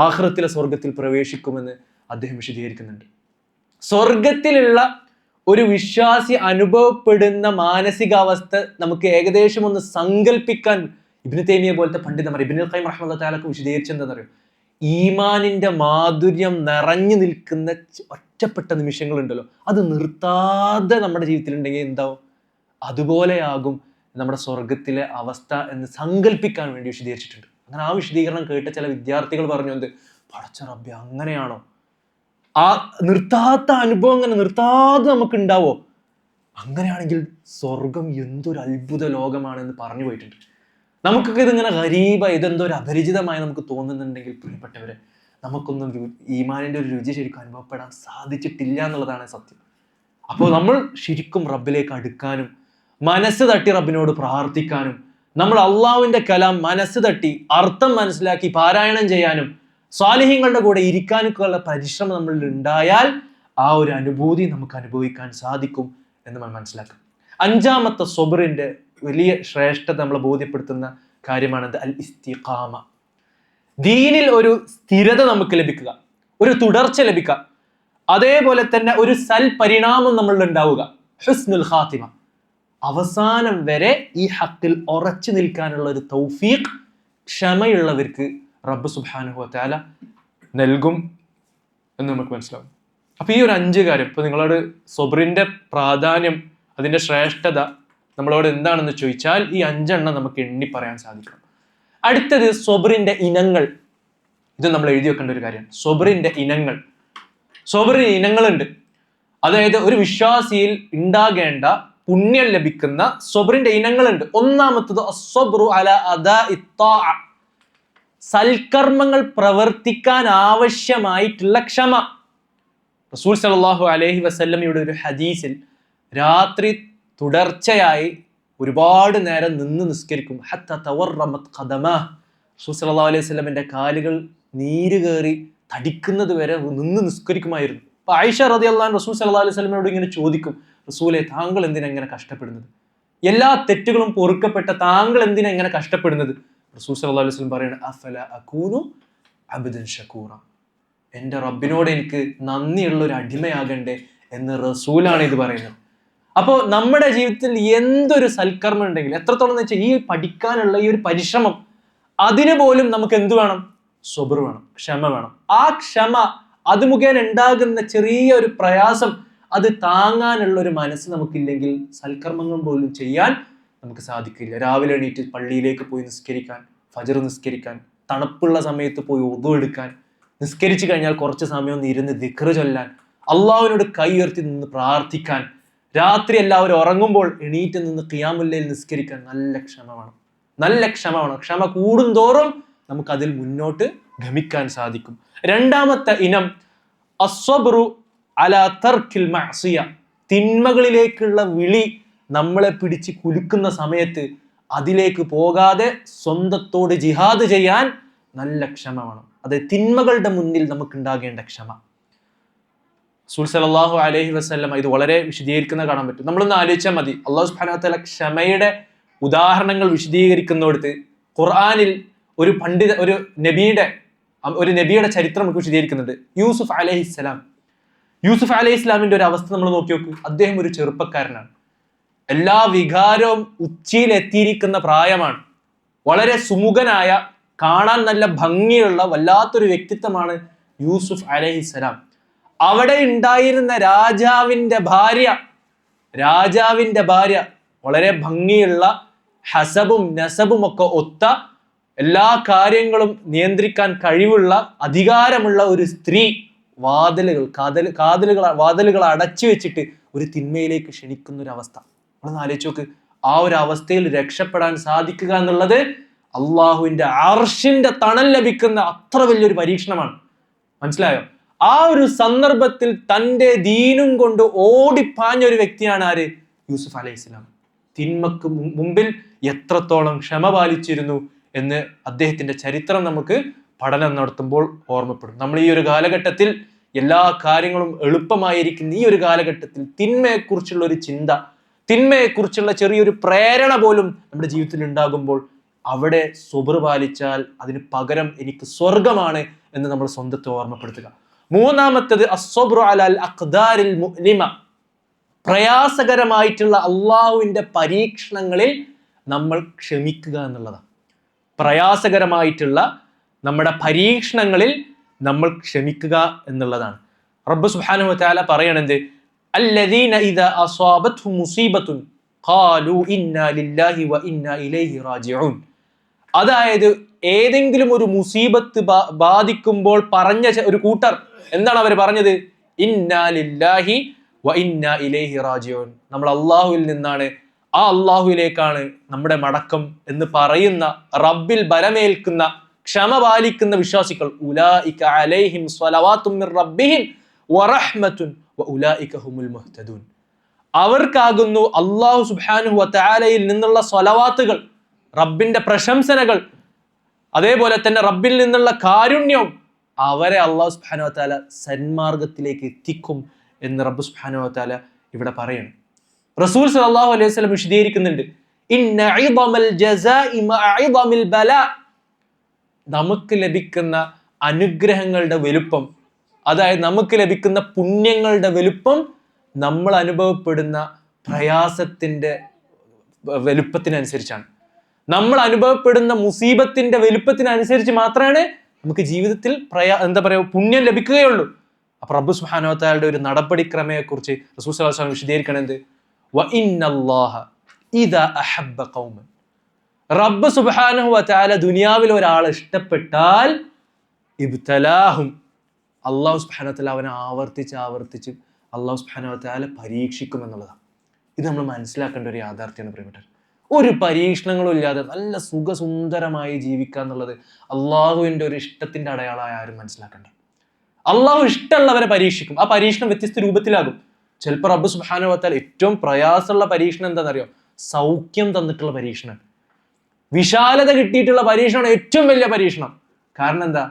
ആഖിറത്തിലെ സ്വർഗത്തിൽ പ്രവേശിക്കുമെന്ന് അദ്ദേഹം വിശദീകരിക്കുന്നുണ്ട്. സ്വർഗത്തിലുള്ള ഒരു വിശ്വാസി അനുഭവപ്പെടുന്ന മാനസികാവസ്ഥ നമുക്ക് ഏകദേശം ഒന്ന് സങ്കല്പിക്കാൻ ഇബ്നു തൈമിയ്യ പോലത്തെ പണ്ഡിതന്മാർ, ഇബ്നുൽ ഖയ്യിം റഹ്മത്തുള്ളാഹി തആല വിശദീകരിച്ചെന്താണെന്നറിയോ? ഈമാനിന്റെ മാധുര്യം നിറഞ്ഞു നിൽക്കുന്ന ഒറ്റപ്പെട്ട നിമിഷങ്ങളുണ്ടല്ലോ, അത് നിർത്താതെ നമ്മുടെ ജീവിതത്തിലുണ്ടെങ്കിൽ എന്താവും? അതുപോലെയാകും നമ്മുടെ സ്വർഗത്തിലെ അവസ്ഥ എന്ന് സങ്കല്പിക്കാൻ വേണ്ടി വിശദീകരിച്ചിട്ടുണ്ട്. അങ്ങനെ ആ വിശദീകരണം കേട്ട ചില വിദ്യാർത്ഥികൾ പറഞ്ഞു, എന്ത് പടച്ച റബ്ബേ, അങ്ങനെയാണോ? ആ നിർത്താത്ത അനുഭവം അങ്ങനെ നിർത്താതെ നമുക്ക് ഉണ്ടാവോ? അങ്ങനെയാണെങ്കിൽ സ്വർഗം എന്തൊരു അത്ഭുത ലോകമാണെന്ന് പറഞ്ഞു പോയിട്ടുണ്ട്. നമുക്കൊക്കെ ഇതിങ്ങനെ ഗരീബ, ഇതെന്തോ ഒരു അപരിചിതമായി നമുക്ക് തോന്നുന്നുണ്ടെങ്കിൽ പ്രിയപ്പെട്ടവരെ, നമുക്കൊന്നും ഈമാനിന്റെ ഒരു രുചി ശരിക്കും അനുഭവപ്പെടാൻ സാധിച്ചിട്ടില്ല എന്നുള്ളതാണ് സത്യം. അപ്പോൾ നമ്മൾ ശരിക്കും റബ്ബിലേക്ക് അടുക്കാനും മനസ്സ് തട്ടി റബ്ബിനോട് പ്രാർത്ഥിക്കാനും, നമ്മൾ അള്ളാഹുവിന്റെ കലാം മനസ്സ് തട്ടി അർത്ഥം മനസ്സിലാക്കി പാരായണം ചെയ്യാനും സ്വാലിഹീങ്ങളുടെ കൂടെ ഇരിക്കാനൊക്കെയുള്ള പരിശ്രമം നമ്മളിൽ ഉണ്ടായാൽ ആ ഒരു അനുഭൂതി നമുക്ക് അനുഭവിക്കാൻ സാധിക്കും എന്ന് നമ്മൾ മനസ്സിലാക്കും. അഞ്ചാമത്തെ സബ്റിന്റെ വലിയ ശ്രേഷ്ഠത നമ്മളെ ബോധ്യപ്പെടുത്തുന്ന കാര്യമാണത് അൽ ഇസ്തിഖാമ. ദീനിൽ ഒരു സ്ഥിരത നമുക്ക് ലഭിക്കുക, ഒരു തുടർച്ച ലഭിക്കുക, അതേപോലെ തന്നെ ഒരു സൽപരിണാമം നമ്മളിൽ ഉണ്ടാവുക, ഹുസ്നുൽ ഖാത്തിമ. അവസാനം വരെ ഈ ഹക്കിൽ ഉറച്ചു നിൽക്കാനുള്ള ഒരു തൗഫീഖ് ക്ഷമയുള്ളവർക്ക് റബ്ബ് സുബ്ഹാനഹു വ തആല നൽകും എന്ന് നമുക്ക് മനസ്സിലാവും. അപ്പൊ ഈ ഒരു 5 കാര്യം, ഇപ്പൊ നിങ്ങളോട് സബ്റിന്റെ പ്രാധാന്യം, അതിന്റെ ശ്രേഷ്ഠത നമ്മളോട് എന്താണെന്ന് ചോദിച്ചാൽ ഈ 5 എണ്ണം നമുക്ക് എണ്ണി പറയാൻ സാധിക്കണം. അടുത്തത് സബ്റിന്റെ ഇനങ്ങൾ. ഇത് നമ്മൾ എഴുതി വെക്കേണ്ട ഒരു കാര്യമാണ്. സബ്റിന്റെ ഇനങ്ങൾ. സബ്റിന് ഇനങ്ങളുണ്ട്. അതായത് ഒരു വിശ്വാസിയിൽ ഉണ്ടാകേണ്ട പുണ്യം ലഭിക്കുന്ന സബ്റിന്റെ ഇനങ്ങളുണ്ട്. ഒന്നാമത്തത് അസ്സബ്റു അലാ അദാഇ ത്വാഅ, സൽക്കർമ്മങ്ങൾ പ്രവർത്തിക്കാൻ ആവശ്യമായിട്ടുള്ള ക്ഷമ. റസൂൽ സല്ലല്ലാഹു അലൈഹി വസല്ലമയുടെ ഒരു ഹദീസിൽ രാത്രി തുടർച്ചയായി ഒരുപാട് നേരം നിന്ന് നിസ്കരിക്കും. ഹത്ത തവർറമത് ഖദമാഹ്, റസൂൽ സല്ലല്ലാഹു അലൈഹി വസല്ലമയുടെ കാലുകൾ നീര് കയറി തടിക്കുന്നത് വരെ നിന്ന് നിസ്കരിക്കുമായിരുന്നു. അപ്പൊ ആയിഷ റളിയല്ലാഹു അൻഹ റസൂൽ സല്ലല്ലാഹു അലൈഹി വസല്ലമയോട് ഇങ്ങനെ ചോദിക്കും, റസൂലെ, താങ്കൾ എന്തിനാ ഇങ്ങനെ കഷ്ടപ്പെടുന്നത്? എല്ലാ തെറ്റുകളും പൊറുക്കപ്പെട്ട താങ്കൾ എന്തിനാ ഇങ്ങനെ കഷ്ടപ്പെടുന്നത്? റസൂൽ സല്ലല്ലാഹു അലൈഹി വസല്ലം പറയുന്നത്, അഫല അകൂനു അബ്ദൻ ശകൂറ, എൻ്റെ റബ്ബിനോട് എനിക്ക് നന്ദിയുള്ള ഒരു അടിമയാകണ്ടേ എന്ന് റസൂലാണ് ഇത് പറയുന്നത്. അപ്പോൾ നമ്മുടെ ജീവിതത്തിൽ എന്തൊരു സൽക്കർമ്മം ഉണ്ടെങ്കിൽ, എത്രത്തോളം എന്ന് വെച്ചാൽ ഈ പഠിക്കാനുള്ള ഈ ഒരു പരിശ്രമം, അതിന് പോലും നമുക്ക് എന്ത് വേണം? സബ്ർ വേണം, ക്ഷമ വേണം. ആ ക്ഷമ, അത് മുഖേന ഉണ്ടാകുന്ന ചെറിയ ഒരു പ്രയാസം, അത് താങ്ങാനുള്ള ഒരു മനസ്സ് നമുക്കില്ലെങ്കിൽ സൽക്കർമ്മങ്ങൾ പോലും ചെയ്യാൻ നമുക്ക് സാധിക്കില്ല. രാവിലെ എണീറ്റ് പള്ളിയിലേക്ക് പോയി നിസ്കരിക്കാൻ, ഫജ്ർ നിസ്കരിക്കാൻ, തണുപ്പുള്ള സമയത്ത് പോയി ഉദു എടുക്കാൻ, നിസ്കരിച്ചു കഴിഞ്ഞാൽ കുറച്ച് സമയം ഒന്ന് ഇരുന്ന് ദിക്ർ ചൊല്ലാൻ, അള്ളാഹുവിനോട് കൈ ഉയർത്തി നിന്ന് പ്രാർത്ഥിക്കാൻ, രാത്രി എല്ലാവരും ഉറങ്ങുമ്പോൾ എണീറ്റ് നിന്ന് ഖിയാമുൽ ലൈൽ നിസ്കരിക്കാൻ നല്ല ക്ഷമ വേണം, നല്ല ക്ഷമ വേണം. ക്ഷമ കൂടുന്തോറും നമുക്ക് അതിൽ മുന്നോട്ട് ഗമിക്കാൻ സാധിക്കും. രണ്ടാമത്തെ ഇനം അസ്സബ്റു അലാ തർക്കിൽ മഅസിയ, തിന്മകളിലേക്കുള്ള വിളി നമ്മളെ പിടിച്ച് കുലുക്കുന്ന സമയത്ത് അതിലേക്ക് പോകാതെ സ്വന്തത്തോട് ജിഹാദ് ചെയ്യാൻ നല്ല ക്ഷമ വേണം. അത് തിന്മകളുടെ മുന്നിൽ നമുക്ക് ഉണ്ടാകേണ്ട ക്ഷമ. റസൂൽ സല്ലല്ലാഹു അലൈഹി വസല്ലം ഇത് വളരെ വിശദീകരിക്കുന്ന കാണാൻ പറ്റും. നമ്മളൊന്ന് ആലോചിച്ചാൽ മതി. അല്ലാഹു സുബ്ഹാനഹു വ തആല ക്ഷമയുടെ ഉദാഹരണങ്ങൾ വിശദീകരിക്കുന്നിടത്ത് ഖുർആനിൽ ഒരു നബിയുടെ ചരിത്രം നമുക്ക് വിശദീകരിക്കുന്നുണ്ട്. യൂസുഫ് അലൈഹിസ്സലാം. യൂസുഫ് അലൈഹിസ്സലാമിന്റെ ഒരു അവസ്ഥ നമ്മൾ നോക്കി നോക്കൂ. അദ്ദേഹം ഒരു ചെറുപ്പക്കാരനാണ്. എല്ലാ വികാരവും ഉച്ചിയിലെത്തിയിരിക്കുന്ന പ്രായമാണ്. വളരെ സുമുഖനായ, കാണാൻ നല്ല ഭംഗിയുള്ള വല്ലാത്തൊരു വ്യക്തിത്വമാണ് യൂസുഫ് അലൈഹിസ്സലാം. അവിടെ ഉണ്ടായിരുന്ന രാജാവിന്റെ ഭാര്യ വളരെ ഭംഗിയുള്ള, ഹസബും നസബും ഒക്കെ ഒത്ത, എല്ലാ കാര്യങ്ങളും നിയന്ത്രിക്കാൻ കഴിവുള്ള, അധികാരമുള്ള ഒരു സ്ത്രീ വാതിലുകൾ അടച്ചു വെച്ചിട്ട് ഒരു തിന്മയിലേക്ക് ക്ഷണിക്കുന്ന ഒരു അവസ്ഥ. നമ്മളൊന്ന് ആലോചിച്ച് നോക്ക്. ആ ഒരു അവസ്ഥയിൽ രക്ഷപ്പെടാൻ സാധിക്കുക എന്നുള്ളത് അള്ളാഹുവിന്റെ അർശിന്റെ തണൽ ലഭിക്കുന്ന അത്ര വലിയൊരു പരീക്ഷണമാണ്. മനസ്സിലായോ? ആ ഒരു സന്ദർഭത്തിൽ തൻ്റെ ദീനും കൊണ്ട് ഓടിപ്പാഞ്ഞ ഒരു വ്യക്തിയാണ് ആര്? യൂസുഫ് അലൈഹിസ്സലാം. തിന്മക്ക് മുമ്പിൽ എത്രത്തോളം ക്ഷമ പാലിച്ചിരുന്നു എന്ന് അദ്ദേഹത്തിന്റെ ചരിത്രം നമുക്ക് പഠനം നടത്തുമ്പോൾ ഓർമ്മപ്പെടും. നമ്മൾ ഈ ഒരു കാലഘട്ടത്തിൽ എല്ലാ കാര്യങ്ങളും എളുപ്പമായിരിക്കുന്ന ഈ ഒരു കാലഘട്ടത്തിൽ തിന്മയെക്കുറിച്ചുള്ള ഒരു ചിന്ത, തിന്മയെക്കുറിച്ചുള്ള ചെറിയൊരു പ്രേരണ പോലും നമ്മുടെ ജീവിതത്തിൽ ഉണ്ടാകുമ്പോൾ അവിടെ സബ്ർ പാലിച്ചാൽ അതിന് പകരം എനിക്ക് സ്വർഗമാണ് എന്ന് നമ്മൾ സ്വന്തത്തെ ഓർമ്മപ്പെടുത്തുക. മൂന്നാമത്തേത് അസ്സബ്റു അലൽ അഖ്ദാരിൽ മുഅ്ലിമ, പ്രയാസകരമായിട്ടുള്ള അള്ളാഹുവിന്റെ പരീക്ഷണങ്ങളിൽ നമ്മൾ ക്ഷമിക്കുക എന്നുള്ളതാണ്. പ്രയാസകരമായിട്ടുള്ള നമ്മുടെ പരീക്ഷണങ്ങളിൽ നമ്മൾ ക്ഷമിക്കുക എന്നുള്ളതാണ്. റബ്ബ് സുബ്ഹാനഹു വ തആല പറയണത് അല്ലദീന ഇദാ അസ്വാബത്ഹും മുസീബത്തുൻ ഖാലു ഇന്നാ ലില്ലാഹി വ ഇന്നാ ഇലൈഹി റാജിഊൻ. അതായത് ഏതെങ്കിലും ഒരു മുസീബത്ത് ബാധിക്കുമ്പോൾ പറഞ്ഞ ഒരു കൂട്ടർ എന്താണ് അവർ പറഞ്ഞത്? ഇന്നാ ലില്ലാഹി വ ഇന്നാ ഇലൈഹി റാജിഊൻ. നമ്മൾ അള്ളാഹുവിൽ നിന്നാണ്, ആ അള്ളാഹുവിലേക്കാണ് നമ്മുടെ മടക്കം എന്ന് പറയുന്ന, റബ്ബിൽ ബലമേൽക്കുന്ന, ക്ഷമ പാലിക്കുന്ന വിശ്വാസികൾ ഉലൈക അലൈഹിം സ്വലവാത്തും മിർ റബ്ബിഹിം വറഹ്മത്തുൻ വഉലൈക ഹുമുൽ മുഹ്തദൂൻ. അവർക്കാകുന്നു അല്ലാഹു സുബ്ഹാനഹു വ തആലയിൽ നിന്നുള്ള സ്വലവാത്തുകൾ, റബ്ബിന്റെ പ്രശംസനകൾ, അതേപോലെ തന്നെ റബ്ബിൽ നിന്നുള്ള കാരുണ്യവും. അവരെ അല്ലാഹു സുബ്ഹാനഹു വ തആല സന്മാർഗത്തിലേക്ക് എത്തിക്കും എന്ന് റബ്ബ് സുബ്ഹാനഹു വ തആല ഇവിടെ പറയുന്നു. റസൂൽ സല്ലല്ലാഹു അലൈഹി വസല്ലം വിശദീകരിക്കുന്നുണ്ട്, ഇന്ന ഇദമൽ ജസാഇ മഅ ഇദമിൽ ബലാ. നമുക്ക് ലഭിക്കുന്ന അനുഗ്രഹങ്ങളുടെ വലുപ്പം, അതായത് നമുക്ക് ലഭിക്കുന്ന പുണ്യങ്ങളുടെ വലുപ്പം നമ്മൾ അനുഭവപ്പെടുന്ന പ്രയാസത്തിന്റെ വലുപ്പത്തിനനുസരിച്ചാണ്. നമ്മൾ അനുഭവപ്പെടുന്ന മുസീബത്തിന്റെ വലുപ്പത്തിനനുസരിച്ച് മാത്രമാണ് നമുക്ക് ജീവിതത്തിൽ പുണ്യം ലഭിക്കുകയുള്ളൂ. അപ്പൊ റബ്ബ് സുബ്ഹാനഹു വ തആലയുടെ ഒരു നടപടിക്രമയെ കുറിച്ച് റസൂൽ സ്വല്ലല്ലാഹു അലൈഹി വസല്ലം വിശദീകരിക്കുന്നത്, വ ഇന്നല്ലാഹ ഇദാ അഹബ്ബ ഖൗമൻ. റബ്ബ് സുബ്ഹാനഹു വ തആല ദുനിയാവിൽ ഒരാളെ ഇഷ്ടപ്പെട്ടാൽ ഇബ്തലാഹും, അല്ലാഹു സുബ്ഹാനഹു വ തആല അവനെ ആവർത്തിച്ച് അല്ലാഹു സുബ്ഹാനഹു വ തആല പരീക്ഷിക്കും എന്നുള്ളതാണ്. ഇത് നമ്മൾ മനസ്സിലാക്കേണ്ട ഒരു യാഥാർത്ഥ്യമാണ് പ്രിയപ്പെട്ടവർ. ഒരു പരീക്ഷണങ്ങളും ഇല്ലാതെ നല്ല സുഖസുന്ദരമായി ജീവിക്കുക എന്നുള്ളത് അള്ളാഹുവിൻ്റെ ഒരു ഇഷ്ടത്തിന്റെ അടയാളമായി ആരും മനസ്സിലാക്കണ്ട. അള്ളാഹു ഇഷ്ടമുള്ളവരെ പരീക്ഷിക്കും. ആ പരീക്ഷണം വ്യത്യസ്ത രൂപത്തിലാകും. ചിലപ്പോൾ റബ്ബ് സുബ്ഹാനഹു വ തആല ഏറ്റവും പ്രയാസമുള്ള പരീക്ഷണം എന്താണെന്നറിയോ? സൗഖ്യം തന്നിട്ടുള്ള പരീക്ഷണം, വിശാലത കിട്ടിയിട്ടുള്ള പരീക്ഷണമാണ് ഏറ്റവും വലിയ പരീക്ഷണം. കാരണം എന്താ?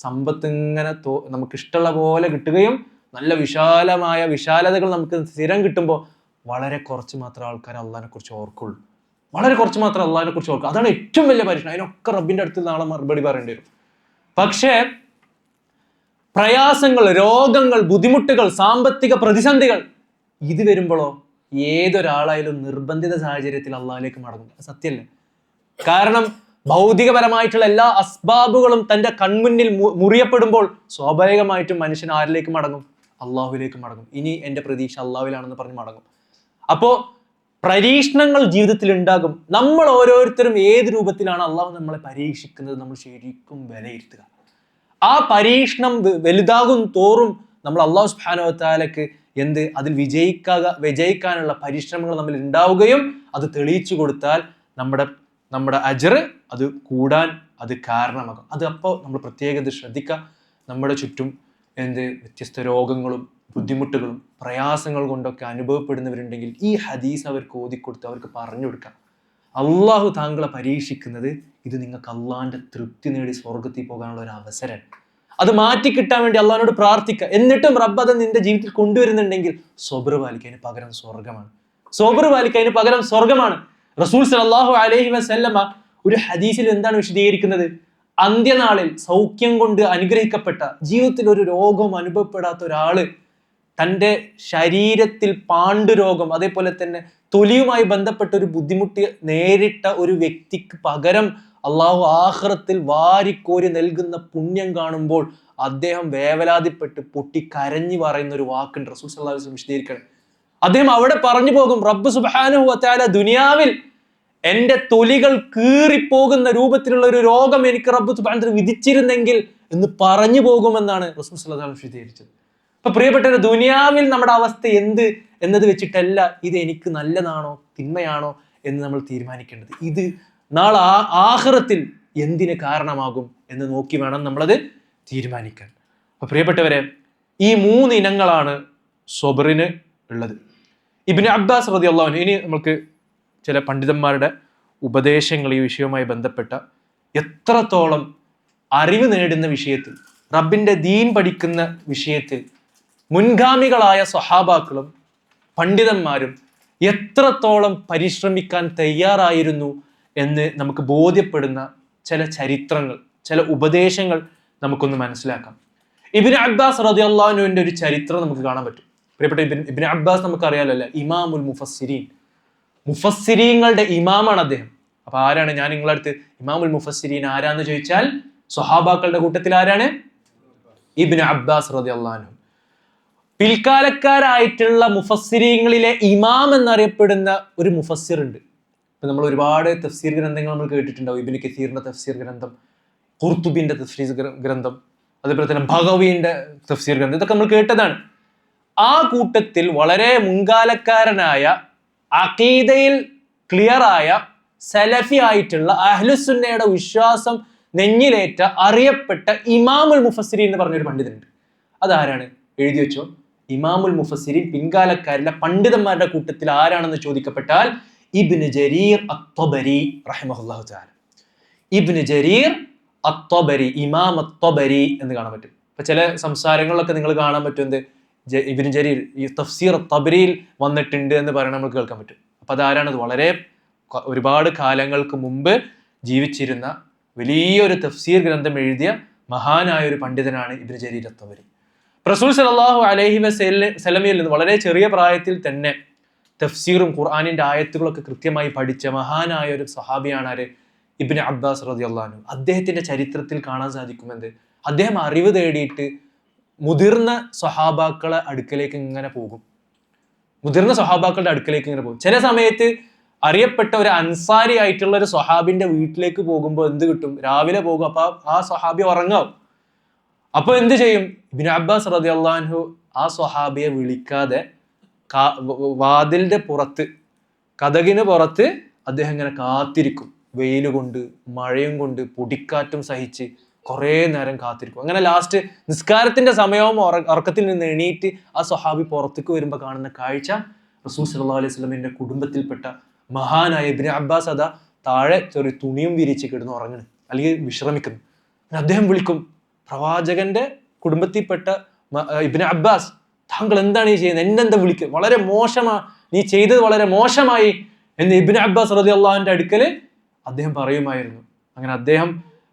സമ്പത്ത് ഇങ്ങനെ നമുക്ക് ഇഷ്ടമുള്ള പോലെ കിട്ടുകയും നല്ല വിശാലതകൾ നമുക്ക് സ്ഥിരം കിട്ടുമ്പോൾ വളരെ കുറച്ച് മാത്രം ആൾക്കാർ അള്ളാഹിനെ കുറിച്ച് ഓർക്കുള്ളൂ. വളരെ കുറച്ച് മാത്രം അള്ളാഹിനെ കുറിച്ച് ഓർക്കുക. അതാണ് ഏറ്റവും വലിയ പരീക്ഷണം. അതിനൊക്കെ റബ്ബിന്റെ അടുത്ത് നാളെ മറുപടി പറയേണ്ടി വരും. പക്ഷേ പ്രയാസങ്ങൾ, രോഗങ്ങൾ, ബുദ്ധിമുട്ടുകൾ, സാമ്പത്തിക പ്രതിസന്ധികൾ ഇത് വരുമ്പോഴോ ഏതൊരാളായാലും നിർബന്ധിത സാഹചര്യത്തിൽ അള്ളാഹിലേക്ക് മടങ്ങും. സത്യമല്ലേ? കാരണം ഭൗതികപരമായിട്ടുള്ള എല്ലാ അസ്ബാബുകളും തന്റെ കൺമുന്നിൽ മുറിയപ്പെടുമ്പോൾ സ്വാഭാവികമായിട്ടും മനുഷ്യൻ ആരിലേക്ക് മടങ്ങും? അള്ളാഹുവിലേക്ക് മടങ്ങും. ഇനി എന്റെ പ്രതീക്ഷ അള്ളാഹുവിലാണെന്ന് പറഞ്ഞ് മടങ്ങും. അപ്പോ പരീക്ഷണങ്ങൾ ജീവിതത്തിൽ ഉണ്ടാകും. നമ്മൾ ഓരോരുത്തരും ഏത് രൂപത്തിലാണ് അള്ളാഹു നമ്മളെ പരീക്ഷിക്കുന്നത് നമ്മൾ ശരിക്കും വിലയിരുത്തുക. ആ പരീക്ഷണം വലുതാകും തോറും നമ്മൾ അള്ളാഹു സുബ്ഹാനഹു വ തആലക്ക് അതിൽ വിജയിക്കാനുള്ള പരിശ്രമങ്ങൾ നമ്മൾ ഉണ്ടാവുകയും അത് തെളിയിച്ചു കൊടുത്താൽ നമ്മുടെ അജ്ർ അത് കൂടാൻ അത് കാരണമാകും. അത് അപ്പോൾ നമ്മൾ പ്രത്യേകത ശ്രദ്ധിക്കുക. നമ്മുടെ ചുറ്റും വ്യത്യസ്ത രോഗങ്ങളും ബുദ്ധിമുട്ടുകളും പ്രയാസങ്ങൾ കൊണ്ടൊക്കെ അനുഭവപ്പെടുന്നവരുണ്ടെങ്കിൽ ഈ ഹദീസ് അവർക്ക് ഓതിക്കൊടുത്ത് അവർക്ക് പറഞ്ഞു കൊടുക്കാം, അള്ളാഹു താങ്കളെ പരീക്ഷിക്കുന്നത് ഇത് നിങ്ങൾക്ക് അള്ളാഹിന്റെ തൃപ്തി നേടി സ്വർഗത്തിൽ പോകാനുള്ള ഒരു അവസരം. അത് മാറ്റിക്കിട്ടാൻ വേണ്ടി അള്ളാഹിനോട് പ്രാർത്ഥിക്കുക. എന്നിട്ടും റബ്ബ് അത് നിന്റെ ജീവിതത്തിൽ കൊണ്ടുവരുന്നുണ്ടെങ്കിൽ സ്വബ്ർ പാലിക്കതിന് പകരം സ്വർഗമാണ്. സ്വബ്ർ പാലിക്കതിന് പകരം സ്വർഗമാണ്. റസൂൽ സല്ലല്ലാഹു അലൈഹി വസല്ലമ ഒരു ഹദീസിൽ എന്താണ് വിശദീകരിക്കുന്നത്? അന്ത്യനാളിൽ സൗഖ്യം കൊണ്ട് അനുഗ്രഹിക്കപ്പെട്ട, ജീവിതത്തിൽ ഒരു രോഗവും അനുഭവപ്പെടാത്ത ഒരാള് തൻ്റെ ശരീരത്തിൽ പാണ്ഡുരോഗം, അതേപോലെ തന്നെ തൊലിയുമായി ബന്ധപ്പെട്ട ഒരു ബുദ്ധിമുട്ട് നേരിട്ട ഒരു വ്യക്തിക്ക് പകരം അള്ളാഹു ആഖിറത്തിൽ വാരിക്കോരി നൽകുന്ന പുണ്യം കാണുമ്പോൾ അദ്ദേഹം വേവലാതിപ്പെട്ട് പൊട്ടിക്കരഞ്ഞു പറയുന്ന ഒരു വാക്കുണ്ട്. റസൂൽ സല്ലല്ലാഹു അലൈഹി വസല്ലം വിശദീകരിക്കണം. അദ്ദേഹം അവിടെ പറഞ്ഞു പോകും, റബ്ബ് സുബ്ഹാനഹു വ തആല ദുനിയാവിൽ എന്റെ തൊലികൾ കീറിപ്പോകുന്ന രൂപത്തിലുള്ള ഒരു രോഗം എനിക്ക് റബ്ബ് സുബ്ഹാനഹു വ തആല വിധിച്ചിരുന്നെങ്കിൽ എന്ന് പറഞ്ഞു പോകുമെന്നാണ് റസൂൽ സല്ലല്ലാഹു അലൈഹി വസല്ലം വിശദീകരിച്ചത്. അപ്പൊ പ്രിയപ്പെട്ടവരെ, ദുനിയാവിൽ നമ്മുടെ അവസ്ഥ എന്നത് വെച്ചിട്ടല്ല ഇത് എനിക്ക് നല്ലതാണോ തിന്മയാണോ എന്ന് നമ്മൾ തീരുമാനിക്കേണ്ടത്. ഇത് നാളെ ആഖിറത്തിൽ എന്തിന് കാരണമാകും എന്ന് നോക്കി വേണം നമ്മളത് തീരുമാനിക്കാൻ. അപ്പൊ പ്രിയപ്പെട്ടവരെ, ഈ 3 ഇനങ്ങളാണ് സ്വബറിന് ഉള്ളത്. ഇബ്നു അബ്ബാസ് റളിയല്ലാഹു അൻഹു, ഇനി നമുക്ക് ചില പണ്ഡിതന്മാരുടെ ഉപദേശങ്ങൾ ഈ വിഷയവുമായി ബന്ധപ്പെട്ട എത്രത്തോളം അറിവ് നേടുന്ന വിഷയത്തിൽ, റബ്ബിന്റെ ദീൻ പഠിക്കുന്ന വിഷയത്തിൽ മുൻഗാമികളായ സ്വഹാബാക്കളും പണ്ഡിതന്മാരും എത്രത്തോളം പരിശ്രമിക്കാൻ തയ്യാറായിരുന്നു എന്ന് നമുക്ക് ബോധ്യപ്പെടുന്ന ചില ചരിത്രങ്ങൾ, ചില ഉപദേശങ്ങൾ നമുക്കൊന്ന് മനസ്സിലാക്കാം. ഇബ്നു അബ്ബാസ് റളിയല്ലാഹു അൻഹുവിന്റെ ഒരു ചരിത്രം നമുക്ക് കാണാൻ പറ്റും. പ്രിയപ്പെട്ട ഇബ്നു അബ്ബാസ് നമുക്കറിയാലോ അല്ലേ, ഇമാമുൽ മുഫസ്സിരീൻ, മുഫസ്സിരീങ്ങളുടെ ഇമാമാണ് അദ്ദേഹം. അപ്പൊ ആരാണ്? ഞാൻ നിങ്ങളുടെ അടുത്ത് ഇമാമുൽ മുഫസ്സിരീൻ ആരാന്ന് ചോദിച്ചാൽ സ്വഹാബാക്കളുടെ കൂട്ടത്തിൽ ആരാണ്? ഇബ്നു അബ്ബാസ് റളിയല്ലാഹു അൻഹു. പിൽക്കാലക്കാരായിട്ടുള്ള മുഫസ്സിരീങ്ങളിലെ ഇമാം എന്നറിയപ്പെടുന്ന ഒരു മുഫസ്സിർ ഉണ്ട്. ഇപ്പൊ നമ്മൾ ഒരുപാട് തഫ്സീർ ഗ്രന്ഥങ്ങൾ നമ്മൾ കേട്ടിട്ടുണ്ടാവും. ഇബ്നു കസീറിന്റെ തഫ്സീർ ഗ്രന്ഥം, ഖുർത്തുബിന്റെ തഫ്സീർ ഗ്രന്ഥം, അതേപോലെ തന്നെ ബഗവിന്റെ തഫ്സീർ ഗ്രന്ഥം, ഇതൊക്കെ നമ്മൾ കേട്ടതാണ്. ആ കൂട്ടത്തിൽ വളരെ മുൻകാലക്കാരനായ അഖീദയിൽ ക്ലിയറായ സലഫി ആയിട്ടുള്ള അഹ്ലുസുന്നയുടെ വിശ്വാസം നെഞ്ഞിലേറ്റ അറിയപ്പെട്ട ഇമാമുൽ മുഫസ്സിരീൻ എന്ന് പറഞ്ഞൊരു പണ്ഡിതനുണ്ട്. അതാരാണ്? എഴുതി വെച്ചോ. ഇമാമുൽ മുഫസ്സിരീൻ പിൻകാലക്കാരിലെ പണ്ഡിതന്മാരുടെ കൂട്ടത്തിൽ ആരാണെന്ന് ചോദിക്കപ്പെട്ടാൽ ഇബ്നു ജരീർ അത്തൊബരി റഹിമഹുല്ലാഹു തആല. ഇബ്നു ജരീർ അത്തൊബരി, ഇമാം അത്തൊബരി എന്ന് കാണാൻ പറ്റും. ഇപ്പൊ ചില സംസാരങ്ങളിലൊക്കെ നിങ്ങൾ കാണാൻ പറ്റും എന്ത്, ഇബ്നു ജരീർ ഈ തഫ്സീർ അത്തൊബരിയിൽ വന്നിട്ടുണ്ട് എന്ന് പറയണ നമുക്ക് കേൾക്കാൻ പറ്റും. അപ്പൊ അതാരാണത്? വളരെ ഒരുപാട് കാലങ്ങൾക്ക് മുമ്പ് ജീവിച്ചിരുന്ന വലിയൊരു തഫ്സീർ ഗ്രന്ഥം എഴുതിയ മഹാനായ ഒരു പണ്ഡിതനാണ് ഇബ്നു ജരീർ അത്തൊബരി. റസൂൽ സല്ലല്ലാഹു അലൈഹി വസല്ലമയിൽ നിന്ന് വളരെ ചെറിയ പ്രായത്തിൽ തന്നെ തഫ്സീറും ഖുർആനിന്റെ ആയത്തുകളൊക്കെ കൃത്യമായി പഠിച്ച മഹാനായ ഒരു സഹാബിയാണ് ആര്? ഇബ്നു അബ്ബാസ് റളിയല്ലാഹു അൻഹു. അദ്ദേഹത്തിന്റെ ചരിത്രത്തിൽ കാണാൻ സാധിക്കുമെന്ന്, അദ്ദേഹം അറിവ് തേടിയിട്ട് മുതിർന്ന സ്വഹാബാക്കളെ അടുക്കലേക്ക് ഇങ്ങനെ പോകും. ചില സമയത്ത് അറിയപ്പെട്ട ഒരു അൻസാരി ആയിട്ടുള്ള ഒരു സ്വഹാബിന്റെ വീട്ടിലേക്ക് പോകുമ്പോൾ എന്ത് കിട്ടും? രാവിലെ പോകും, അപ്പൊ ആ സ്വഹാബി ഉറങ്ങാവും. അപ്പൊ എന്ത് ചെയ്യും? ഇബ്നു അബ്ബാസ് റളിയല്ലാഹു അൻഹു ആ സ്വഹാബിയെ വിളിക്കാതെ വാതിലിന്റെ പുറത്ത്, കതകിന് പുറത്ത് അദ്ദേഹം ഇങ്ങനെ കാത്തിരിക്കും. വെയിൽ കൊണ്ട്, മഴയും കൊണ്ട്, പൊടിക്കാറ്റും സഹിച്ച് കുറേ നേരം കാത്തിരിക്കും. അങ്ങനെ ലാസ്റ്റ് നിസ്കാരത്തിന്റെ സമയവും ഉറക്കത്തിൽ നിന്ന് എണീറ്റ് ആ സ്വഹാബി പുറത്തേക്ക് വരുമ്പോൾ കാണുന്ന കാഴ്ച, റസൂൽ സല്ലല്ലാഹു അലൈഹി വസല്ലമയുടെ കുടുംബത്തിൽപ്പെട്ട മഹാനായ ഇബ്നു അബ്ബാസ് അതാ താഴെ ചെറിയ തുണിയും വിരിച്ച് കിടന്ന് ഉറങ്ങുന്നു, അല്ലെങ്കിൽ വിശ്രമിക്കുന്നു. അദ്ദേഹം വിളിക്കും, പ്രവാചകന്റെ കുടുംബത്തിൽപ്പെട്ട ഇബ്നു അബ്ബാസ്, താങ്കൾ എന്താണ് ഈ ചെയ്യുന്നത്? എന്നെന്താ വിളിക്കുക? വളരെ മോശമാണ്, നീ ചെയ്തത് വളരെ മോശമായി എന്ന് ഇബ്നു അബ്ബാസ് റളിയല്ലാഹു അൻഹുവിന്റെ അടുക്കൽ അദ്ദേഹം പറയുമായിരുന്നു. അങ്ങനെ അദ്ദേഹം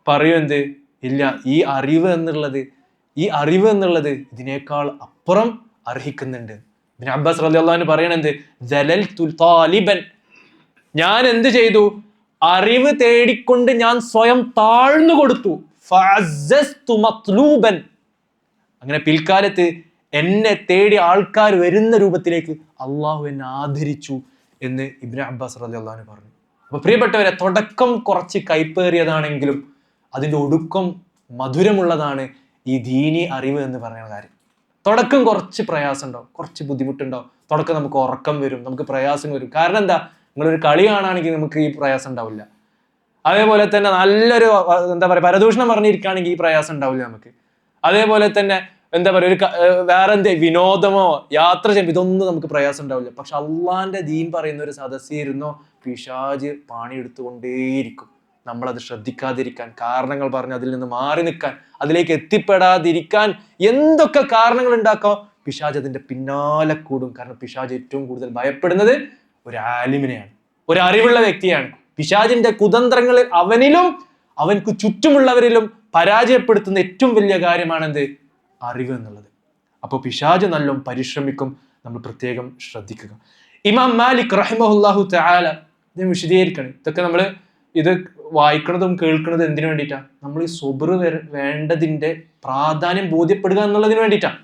പറയും എന്ത്, ഇല്ല, ഈ അറിവ് എന്നുള്ളത് ഇതിനേക്കാൾ അപ്പുറം അർഹിക്കുന്നുണ്ട്. ഇബ്നു അബ്ബാസ് റളിയല്ലാഹു അൻഹു പറയണെന്ത്, ജലൽതു താലിബൻ, ഞാൻ എന്ത് ചെയ്തു? അറിവ് തേടിക്കൊണ്ട് ഞാൻ സ്വയം താഴ്ന്നു കൊടുത്തു. ഫഅസ്സസ്തു മത്ലൂബൻ, അങ്ങനെ പിൽക്കാലത്ത് എന്നെ തേടി ആൾക്കാർ വരുന്ന രൂപത്തിലേക്ക് അള്ളാഹു എന്നെ ആദരിച്ചു എന്ന് ഇബ്നു അബ്ബാസ് റളിയല്ലാഹു അൻഹു പറഞ്ഞു. അപ്പൊ പ്രിയപ്പെട്ടവരെ, തുടക്കം കുറച്ച് കൈപ്പേറിയതാണെങ്കിലും അതിൻ്റെ ഒടുക്കം മധുരമുള്ളതാണ് ഈ ദീനി അറിവ് എന്ന് പറയുന്ന കാര്യം. തുടക്കം കുറച്ച് പ്രയാസം ഉണ്ടാവും, കുറച്ച് ബുദ്ധിമുട്ടുണ്ടാവും. തുടക്കം നമുക്ക് ഉറക്കം വരും, നമുക്ക് പ്രയാസം വരും. കാരണം എന്താ? നിങ്ങളൊരു കളി കാണുകയാണെങ്കിൽ നമുക്ക് ഈ പ്രയാസം ഉണ്ടാവില്ല. അതേപോലെ തന്നെ നല്ലൊരു പരദൂഷണം പറഞ്ഞിരിക്കുകയാണെങ്കിൽ ഈ പ്രയാസം ഉണ്ടാവില്ല നമുക്ക്. അതേപോലെ തന്നെ ഒരു വേറെ വിനോദമോ യാത്ര ചെയ്യുമ്പോൾ ഇതൊന്നും നമുക്ക് പ്രയാസം ഉണ്ടാവില്ല. പക്ഷെ അള്ളാന്റെ ദീൻ പറയുന്ന ഒരു സദസ്സിരുന്നോ പിശാച് പണിയെടുത്തുകൊണ്ടേയിരിക്കും. നമ്മളത് ശ്രദ്ധിക്കാതിരിക്കാൻ, കാരണങ്ങൾ പറഞ്ഞ് അതിൽ നിന്ന് മാറി നിൽക്കാൻ, അതിലേക്ക് എത്തിപ്പെടാതിരിക്കാൻ എന്തൊക്കെ കാരണങ്ങൾ ഉണ്ടാക്കാം, പിശാച് അതിന്റെ പിന്നാലെ കൂടും. കാരണം പിശാച് ഏറ്റവും കൂടുതൽ ഭയപ്പെടുന്നത് ഒരു ആലിമിനെയാണ്, ഒരു അറിവുള്ള വ്യക്തിയാണ്. പിശാചിന്റെ കുതന്ത്രങ്ങളിൽ അവനിലും അവൻക്ക് ചുറ്റുമുള്ളവരിലും പരാജയപ്പെടുത്തുന്ന ഏറ്റവും വലിയ കാര്യമാണെന്ത്? അറിവ് എന്നുള്ളത്. അപ്പോൾ പിശാച് നല്ലോണം പരിശ്രമിക്കും, നമ്മൾ പ്രത്യേകം ശ്രദ്ധിക്കുക. ഇമാം മാലിക് റഹിമഹുല്ലാഹു തആല ഇത് വിശദീകരിക്കണം. ഇതൊക്കെ നമ്മൾ ഇത് വായിക്കുന്നതും കേൾക്കുന്നതും എന്തിനു വേണ്ടിയിട്ടാണ്? നമ്മൾ ഈ സുബ്ർ വേണ്ടതിന്റെ പ്രാധാന്യം ബോധ്യപ്പെടുക എന്നുള്ളതിന് വേണ്ടിയിട്ടാണ്.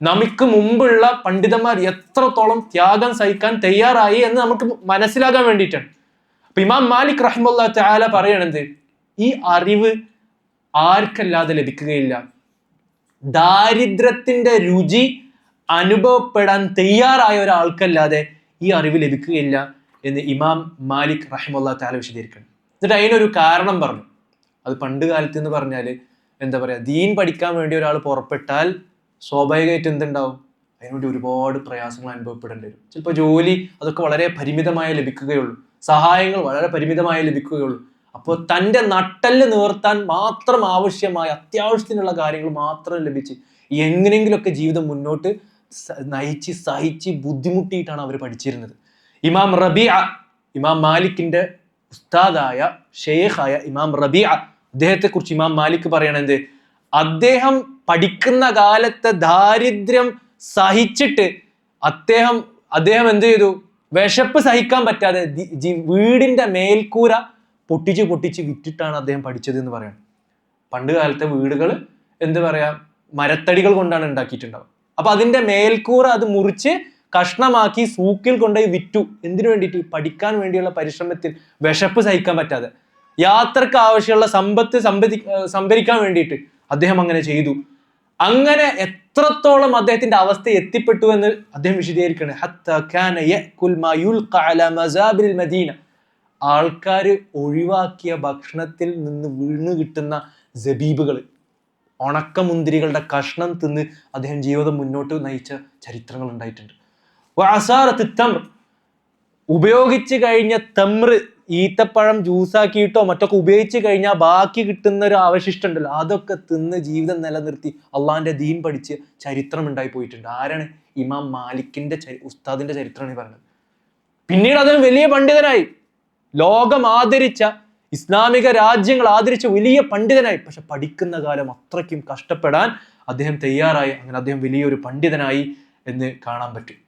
നമുക്ക് മുമ്പുള്ള പണ്ഡിതന്മാർ എത്രത്തോളം ത്യാഗം സഹിക്കാൻ തയ്യാറായി എന്ന് നമുക്ക് മനസ്സിലാകാൻ വേണ്ടിയിട്ടാണ്. അപ്പൊ ഇമാം മാലിക് റഹിമഹുല്ലാഹു തആല പറയണത്, ഈ അറിവ് ആർക്കല്ലാതെ ലഭിക്കുകയില്ല, ദാരിദ്ര്യത്തിന്റെ രുചി അനുഭവപ്പെടാൻ തയ്യാറായ ഒരാൾക്കല്ലാതെ ഈ അറിവ് ലഭിക്കുകയില്ല എന്ന് ഇമാം മാലിക് റഹിമഹുല്ലാഹു തആല വിശദീകരിക്കണം. എന്നിട്ട് അതിനൊരു കാരണം പറഞ്ഞു. അത് പണ്ട് കാലത്ത് എന്ന് പറഞ്ഞാൽ ദീൻ പഠിക്കാൻ വേണ്ടി ഒരാൾ പുറപ്പെട്ടാൽ സ്വാഭാവികമായിട്ട് എന്തുണ്ടാവും? അതിനുവേണ്ടി ഒരുപാട് പ്രയാസങ്ങൾ അനുഭവപ്പെടേണ്ടി വരും. ചിലപ്പോൾ ജോലി അതൊക്കെ വളരെ പരിമിതമായി ലഭിക്കുകയുള്ളൂ, സഹായങ്ങൾ വളരെ പരിമിതമായി ലഭിക്കുകയുള്ളൂ. അപ്പോൾ തൻ്റെ നട്ടെല്ല് നിവർത്താൻ മാത്രം ആവശ്യമായ അത്യാവശ്യത്തിനുള്ള കാര്യങ്ങൾ മാത്രം ലഭിച്ച് എങ്ങനെയെങ്കിലുമൊക്കെ ജീവിതം മുന്നോട്ട് നയിച്ച് സഹിച്ച് ബുദ്ധിമുട്ടിയിട്ടാണ് അവർ പഠിച്ചിരുന്നത്. ഇമാം റബീഅ, ഇമാം മാലിക്കിന്റെ ഉസ്താദായ ഷെയ്ഖായ ഇമാം റബീഅ, അദ്ദേഹത്തെ കുറിച്ച് ഇമാം മാലിക് പറയണത്, അദ്ദേഹം പഠിക്കുന്ന കാലത്തെ ദാരിദ്ര്യം സഹിച്ചിട്ട് അദ്ദേഹം എന്ത് ചെയ്തു? വിശപ്പ് സഹിക്കാൻ പറ്റാതെ വീടിന്റെ മേൽക്കൂര പൊട്ടിച്ച് വിറ്റിട്ടാണ് അദ്ദേഹം പഠിച്ചത് എന്ന് പറയണം. പണ്ട് കാലത്തെ വീടുകൾ മരത്തടികൾ കൊണ്ടാണ് ഉണ്ടാക്കിയിട്ടുണ്ടാവുക. അപ്പൊ അതിന്റെ മേൽക്കൂര അത് മുറിച്ച് കഷ്ണമാക്കി സൂക്കിൽ കൊണ്ടുപോയി വിറ്റു. എന്തിനു വേണ്ടിയിട്ട്? പഠിക്കാൻ വേണ്ടിയുള്ള പരിശ്രമത്തിൽ വിശപ്പ് സഹിക്കാൻ പറ്റാതെ യാത്രക്ക് ആവശ്യമുള്ള സമ്പത്ത് സംഭരിക്കാൻ വേണ്ടിയിട്ട് അദ്ദേഹം അങ്ങനെ ചെയ്തു. അങ്ങനെ എത്രത്തോളം അദ്ദേഹത്തിന്റെ അവസ്ഥ എത്തിപ്പെട്ടു എന്ന് അദ്ദേഹം വിശദീകരിക്കുകയാണ്. ആൾക്കാർ ഒഴിവാക്കിയ ഭക്ഷണത്തിൽ നിന്ന് വീണു കിട്ടുന്ന സബീബുകൾ, ഉണക്കമുന്തിരികളുടെ കഷ്ണം തിന്ന് അദ്ദേഹം ജീവിതം മുന്നോട്ട് നയിച്ച ചരിത്രങ്ങൾ ഉണ്ടായിട്ടുണ്ട്. ഉപയോഗിച്ച് കഴിഞ്ഞ തമ്ര്, ഈത്തപ്പഴം ജ്യൂസാക്കിയിട്ടോ മറ്റൊക്കെ ഉപയോഗിച്ച് കഴിഞ്ഞാൽ ബാക്കി കിട്ടുന്ന ഒരു അവശിഷ്ടം ഉണ്ടല്ലോ, അതൊക്കെ തിന്ന് ജീവിതം നിലനിർത്തി അള്ളാഹിന്റെ ദീൻ പഠിച്ച് ചരിത്രം ഉണ്ടായി പോയിട്ടുണ്ട്. ആരാണ്? ഇമാം മാലിക്കിന്റെ ഉസ്താദിന്റെ ചരിത്രമാണ് ഈ പറഞ്ഞത്. പിന്നീട് അദ്ദേഹം വലിയ പണ്ഡിതനായി, ലോകം ആദരിച്ച, ഇസ്ലാമിക രാജ്യങ്ങൾ ആദരിച്ച വലിയ പണ്ഡിതനായി. പക്ഷെ പഠിക്കുന്ന കാലം അത്രയ്ക്കും കഷ്ടപ്പെടാൻ അദ്ദേഹം തയ്യാറായി. അങ്ങനെ അദ്ദേഹം വലിയൊരു പണ്ഡിതനായി എന്ന് കാണാൻ പറ്റും.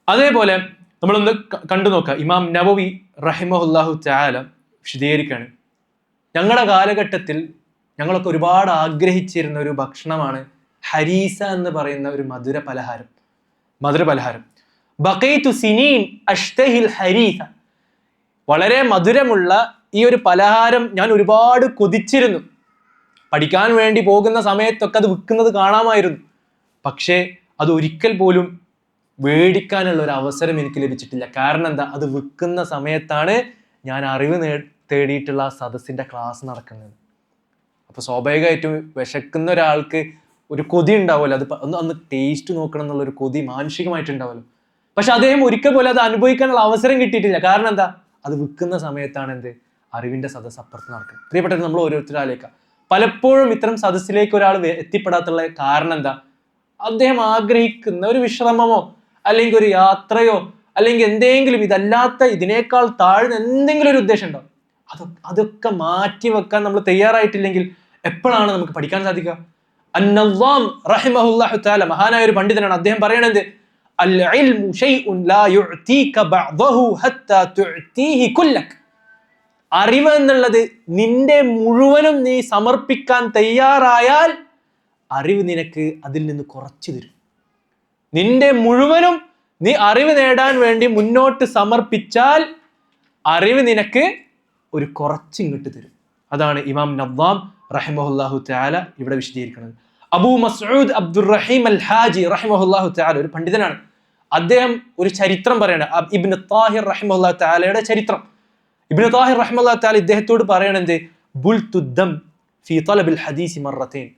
അതേപോലെ നമ്മളൊന്ന് കണ്ടു നോക്കുക. ഇമാം നവവി റഹിമഹുല്ലാഹു തആല വിശദീകരിക്കുകയാണ്, ഞങ്ങളുടെ കാലഘട്ടത്തിൽ ഞങ്ങളൊക്കെ ഒരുപാട് ആഗ്രഹിച്ചിരുന്ന ഒരു ഭക്ഷണമാണ് ഹരീസ എന്ന് പറയുന്ന ഒരു മധുര പലഹാരം. ബഖൈതു സിനീൻ അഷ്തഹിൽ ഹരീസ. വളരെ മധുരമുള്ള ഈ ഒരു പലഹാരം ഞാൻ ഒരുപാട് കൊതിച്ചിരുന്നു. പഠിക്കാൻ വേണ്ടി പോകുന്ന സമയത്തൊക്കെ അത് വിൽക്കുന്നത് കാണാമായിരുന്നു. പക്ഷേ അത് ഒരിക്കൽ പോലും മേടിക്കാനുള്ള ഒരു അവസരം എനിക്ക് ലഭിച്ചിട്ടില്ല. കാരണം എന്താ? അത് വിൽക്കുന്ന സമയത്താണ് ഞാൻ അറിവ് തേടിയിട്ടുള്ള ആ സദസ്സിന്റെ ക്ലാസ് നടക്കുന്നത്. അപ്പൊ സ്വാഭാവികമായിട്ടും വിശക്കുന്ന ഒരാൾക്ക് ഒരു കൊതി ഉണ്ടാവുമല്ലോ, അത് ഒന്ന് ടേസ്റ്റ് നോക്കണം എന്നുള്ളൊരു കൊതി മാനുഷികമായിട്ടുണ്ടാവുമല്ലോ. പക്ഷെ അദ്ദേഹം ഒരിക്കൽ പോലും അത് അനുഭവിക്കാനുള്ള അവസരം കിട്ടിയിട്ടില്ല. കാരണം എന്താ? അത് വിൽക്കുന്ന സമയത്താണ് അറിവിന്റെ സദസ്സ് അപ്പുറത്ത് നടക്കുന്നത്. പ്രിയപ്പെട്ടത്, നമ്മൾ ഓരോരുത്തരാലേക്കാം പലപ്പോഴും ഇത്തരം സദസ്സിലേക്ക് ഒരാൾ എത്തിപ്പെടാത്തുള്ള കാരണം എന്താ? അദ്ദേഹം ആഗ്രഹിക്കുന്ന ഒരു വിശ്രമമോ അല്ലെങ്കിൽ ഒരു യാത്രയോ അല്ലെങ്കിൽ എന്തെങ്കിലും ഇതല്ലാത്ത ഇതിനേക്കാൾ താഴ്ന്ന എന്തെങ്കിലും ഒരു ഉദ്ദേശം ഉണ്ടാവും. അതൊക്കെ മാറ്റി വെക്കാൻ നമ്മൾ തയ്യാറായിട്ടില്ലെങ്കിൽ എപ്പോഴാണ് നമുക്ക് പഠിക്കാൻ സാധിക്കുക? അന്നവാം റഹിമഹുല്ലാഹു തആല മഹാനായ ഒരു പണ്ഡിതനാണ്. അദ്ദേഹം പറയണത് അൽ-ഇൽമു ശൈഉൻ ലാ യുഅതീക ബഅദഹു ഹത്താ തുഅതീഹി കുല്ലക. അറിവ് എന്നുള്ളത് നിന്റെ മുഴുവനും നീ സമർപ്പിക്കാൻ തയ്യാറായാൽ അറിവ് നിനക്ക് അതിൽ നിന്ന് കുറച്ചു തരും. നിന്റെ മുഴുവനും നീ അറിവ് നേടാൻ വേണ്ടി മുന്നോട്ട് സമർപ്പിച്ചാൽ അറിവ് നിനക്ക് ഒരു കുറച്ചിങ്ങോട്ട് തരും. അതാണ് ഇമാം നവ്വാം റഹിമഹുല്ലാഹു തആല ഇവിടെ വിശദീകരിക്കുന്നത്. അബൂ മസ്ഊദ് അബ്ദുറഹീം അൽ ഹാജി റഹിമഹുല്ലാഹു തആല ഒരു പണ്ഡിതനാണ്. അദ്ദേഹം ഒരു ചരിത്രം പറയാണ്, ഇബ്നു താഹിർ റഹിമഹുല്ലാഹു തആലയുടെ ചരിത്രം. ഇബ്നു താഹിർ റഹിമഹുല്ലാഹു തആല ഇദ്ദേഹത്തോട് പറയണത് ബുൽതു ദം ഫീ തലബിൽ ഹദീസ് മറത്തൈൻ.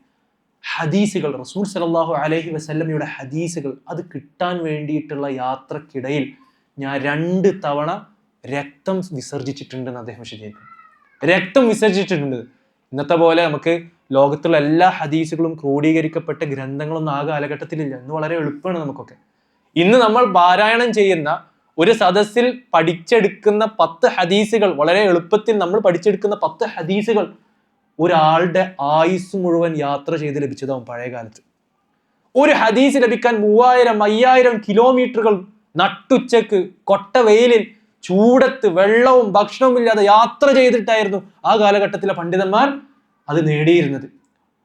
ഹദീസുകൾ, റസൂൽ സല്ലല്ലാഹു അലൈഹി വസല്ലമയുടെ ഹദീസുകൾ അത് കിട്ടാൻ വേണ്ടിയിട്ടുള്ള യാത്രക്കിടയിൽ ഞാൻ 2 തവണ രക്തം വിസർജിച്ചിട്ടുണ്ടെന്ന് അദ്ദേഹം വിശദീകരിക്കുന്നു. രക്തം വിസർജിച്ചിട്ടുണ്ട്. ഇന്നത്തെ പോലെ നമുക്ക് ലോകത്തുള്ള എല്ലാ ഹദീസുകളും ക്രോഡീകരിക്കപ്പെട്ട ഗ്രന്ഥങ്ങളൊന്നും ആ കാലഘട്ടത്തിലില്ല. ഇന്ന് വളരെ എളുപ്പമാണ് നമുക്കൊക്കെ. ഇന്ന് നമ്മൾ പാരായണം ചെയ്യുന്ന ഒരു സദസ്സിൽ പഠിച്ചെടുക്കുന്ന 10 ഹദീസുകൾ, വളരെ എളുപ്പത്തിൽ നമ്മൾ പഠിച്ചെടുക്കുന്ന 10 ഹദീസുകൾ ഒരാളുടെ ആയുസ് മുഴുവൻ യാത്ര ചെയ്ത് ലഭിച്ചതാവും പഴയ കാലത്ത്. ഒരു ഹദീസ് ലഭിക്കാൻ 3000-5000 കിലോമീറ്ററുകൾ നട്ടുച്ചക്ക് കൊട്ട വെയിലിൽ ചൂടത്ത് വെള്ളവും ഭക്ഷണവും ഇല്ലാതെ യാത്ര ചെയ്തിട്ടായിരുന്നു ആ കാലഘട്ടത്തിലെ പണ്ഡിതന്മാർ അത് നേടിയിരുന്നത്.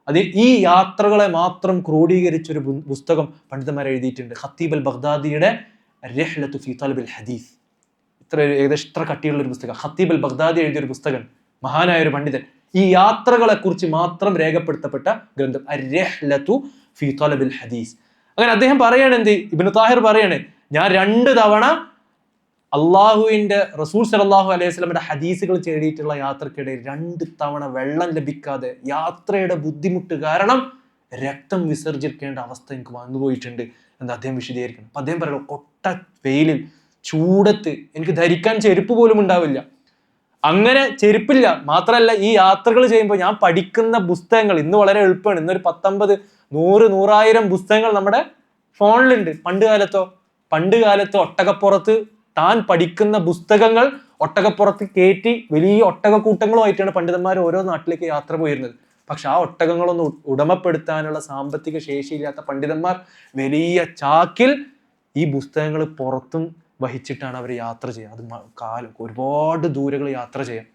അത് ഈ യാത്രകളെ മാത്രം ക്രോഡീകരിച്ചൊരു പുസ്തകം പണ്ഡിതന്മാർ എഴുതിയിട്ടുണ്ട്. ഖത്തീബ് അൽ ബഗ്ദാദിയുടെ റിഹ്ലത്തു ഫീ തലബിൽ ഹദീസ്. ഏകദേശം ഇത്ര കട്ടിയുള്ള ഒരു പുസ്തകം. ഖത്തീബ് അൽ ബഗ്ദാദി എഴുതിയൊരു പുസ്തകം, മഹാനായ ഒരു പണ്ഡിതൻ. ഈ യാത്രകളെ കുറിച്ച് മാത്രം രേഖപ്പെടുത്തപ്പെട്ട ഗ്രന്ഥം റിഹ്ലത്തു ഫീ തലബിൽ ഹദീസ്. അങ്ങനെ അദ്ദേഹം പറയണെന്ത്, ഇബ്നു താഹിർ പറയണേ, ഞാൻ 2 തവണ അള്ളാഹുവിന്റെ റസൂൽ സല്ലല്ലാഹു അലൈഹി വസല്ലമയുടെ ഹദീസുകൾ തേടിയിട്ടുള്ള യാത്രക്കിടയിൽ 2 തവണ വെള്ളം ലഭിക്കാതെ യാത്രയുടെ ബുദ്ധിമുട്ട് കാരണം രക്തം വിസർജിക്കേണ്ട അവസ്ഥ എനിക്ക് വന്നുപോയിട്ടുണ്ട് എന്ന് അദ്ദേഹം വിശദീകരിക്കണം. അപ്പൊ അദ്ദേഹം പറയുന്നത്, കൊട്ട വെയിലിൽ ചൂടത്ത് എനിക്ക് ധരിക്കാൻ ചെരുപ്പ് പോലും ഉണ്ടാവില്ല. അങ്ങനെ ചെരുപ്പില്ല. മാത്രമല്ല, ഈ യാത്രകൾ ചെയ്യുമ്പോൾ ഞാൻ പഠിക്കുന്ന പുസ്തകങ്ങൾ ഇന്ന് വളരെ എളുപ്പമാണ്. ഇന്നൊരു 50, 100, 100,000 പുസ്തകങ്ങൾ നമ്മുടെ ഫോണിലുണ്ട്. പണ്ട് കാലത്ത് ഒട്ടകപ്പുറത്ത് താൻ പഠിക്കുന്ന പുസ്തകങ്ങൾ ഒട്ടകപ്പുറത്ത് കയറ്റി വലിയ ഒട്ടകക്കൂട്ടങ്ങളുമായിട്ടാണ് പണ്ഡിതന്മാർ ഓരോ നാട്ടിലേക്ക് യാത്ര പോയിരുന്നത്. പക്ഷെ ആ ഒട്ടകങ്ങളൊന്നും ഉടമപ്പെടുത്താനുള്ള സാമ്പത്തിക ശേഷിയില്ലാത്ത പണ്ഡിതന്മാർ വലിയ ചാക്കിൽ ഈ പുസ്തകങ്ങൾ പുറത്തും വഹിച്ചിട്ടാണ് അവർ യാത്ര ചെയ്യുക. അത് കാലം ഒരുപാട് ദൂരങ്ങൾ യാത്ര ചെയ്യാം.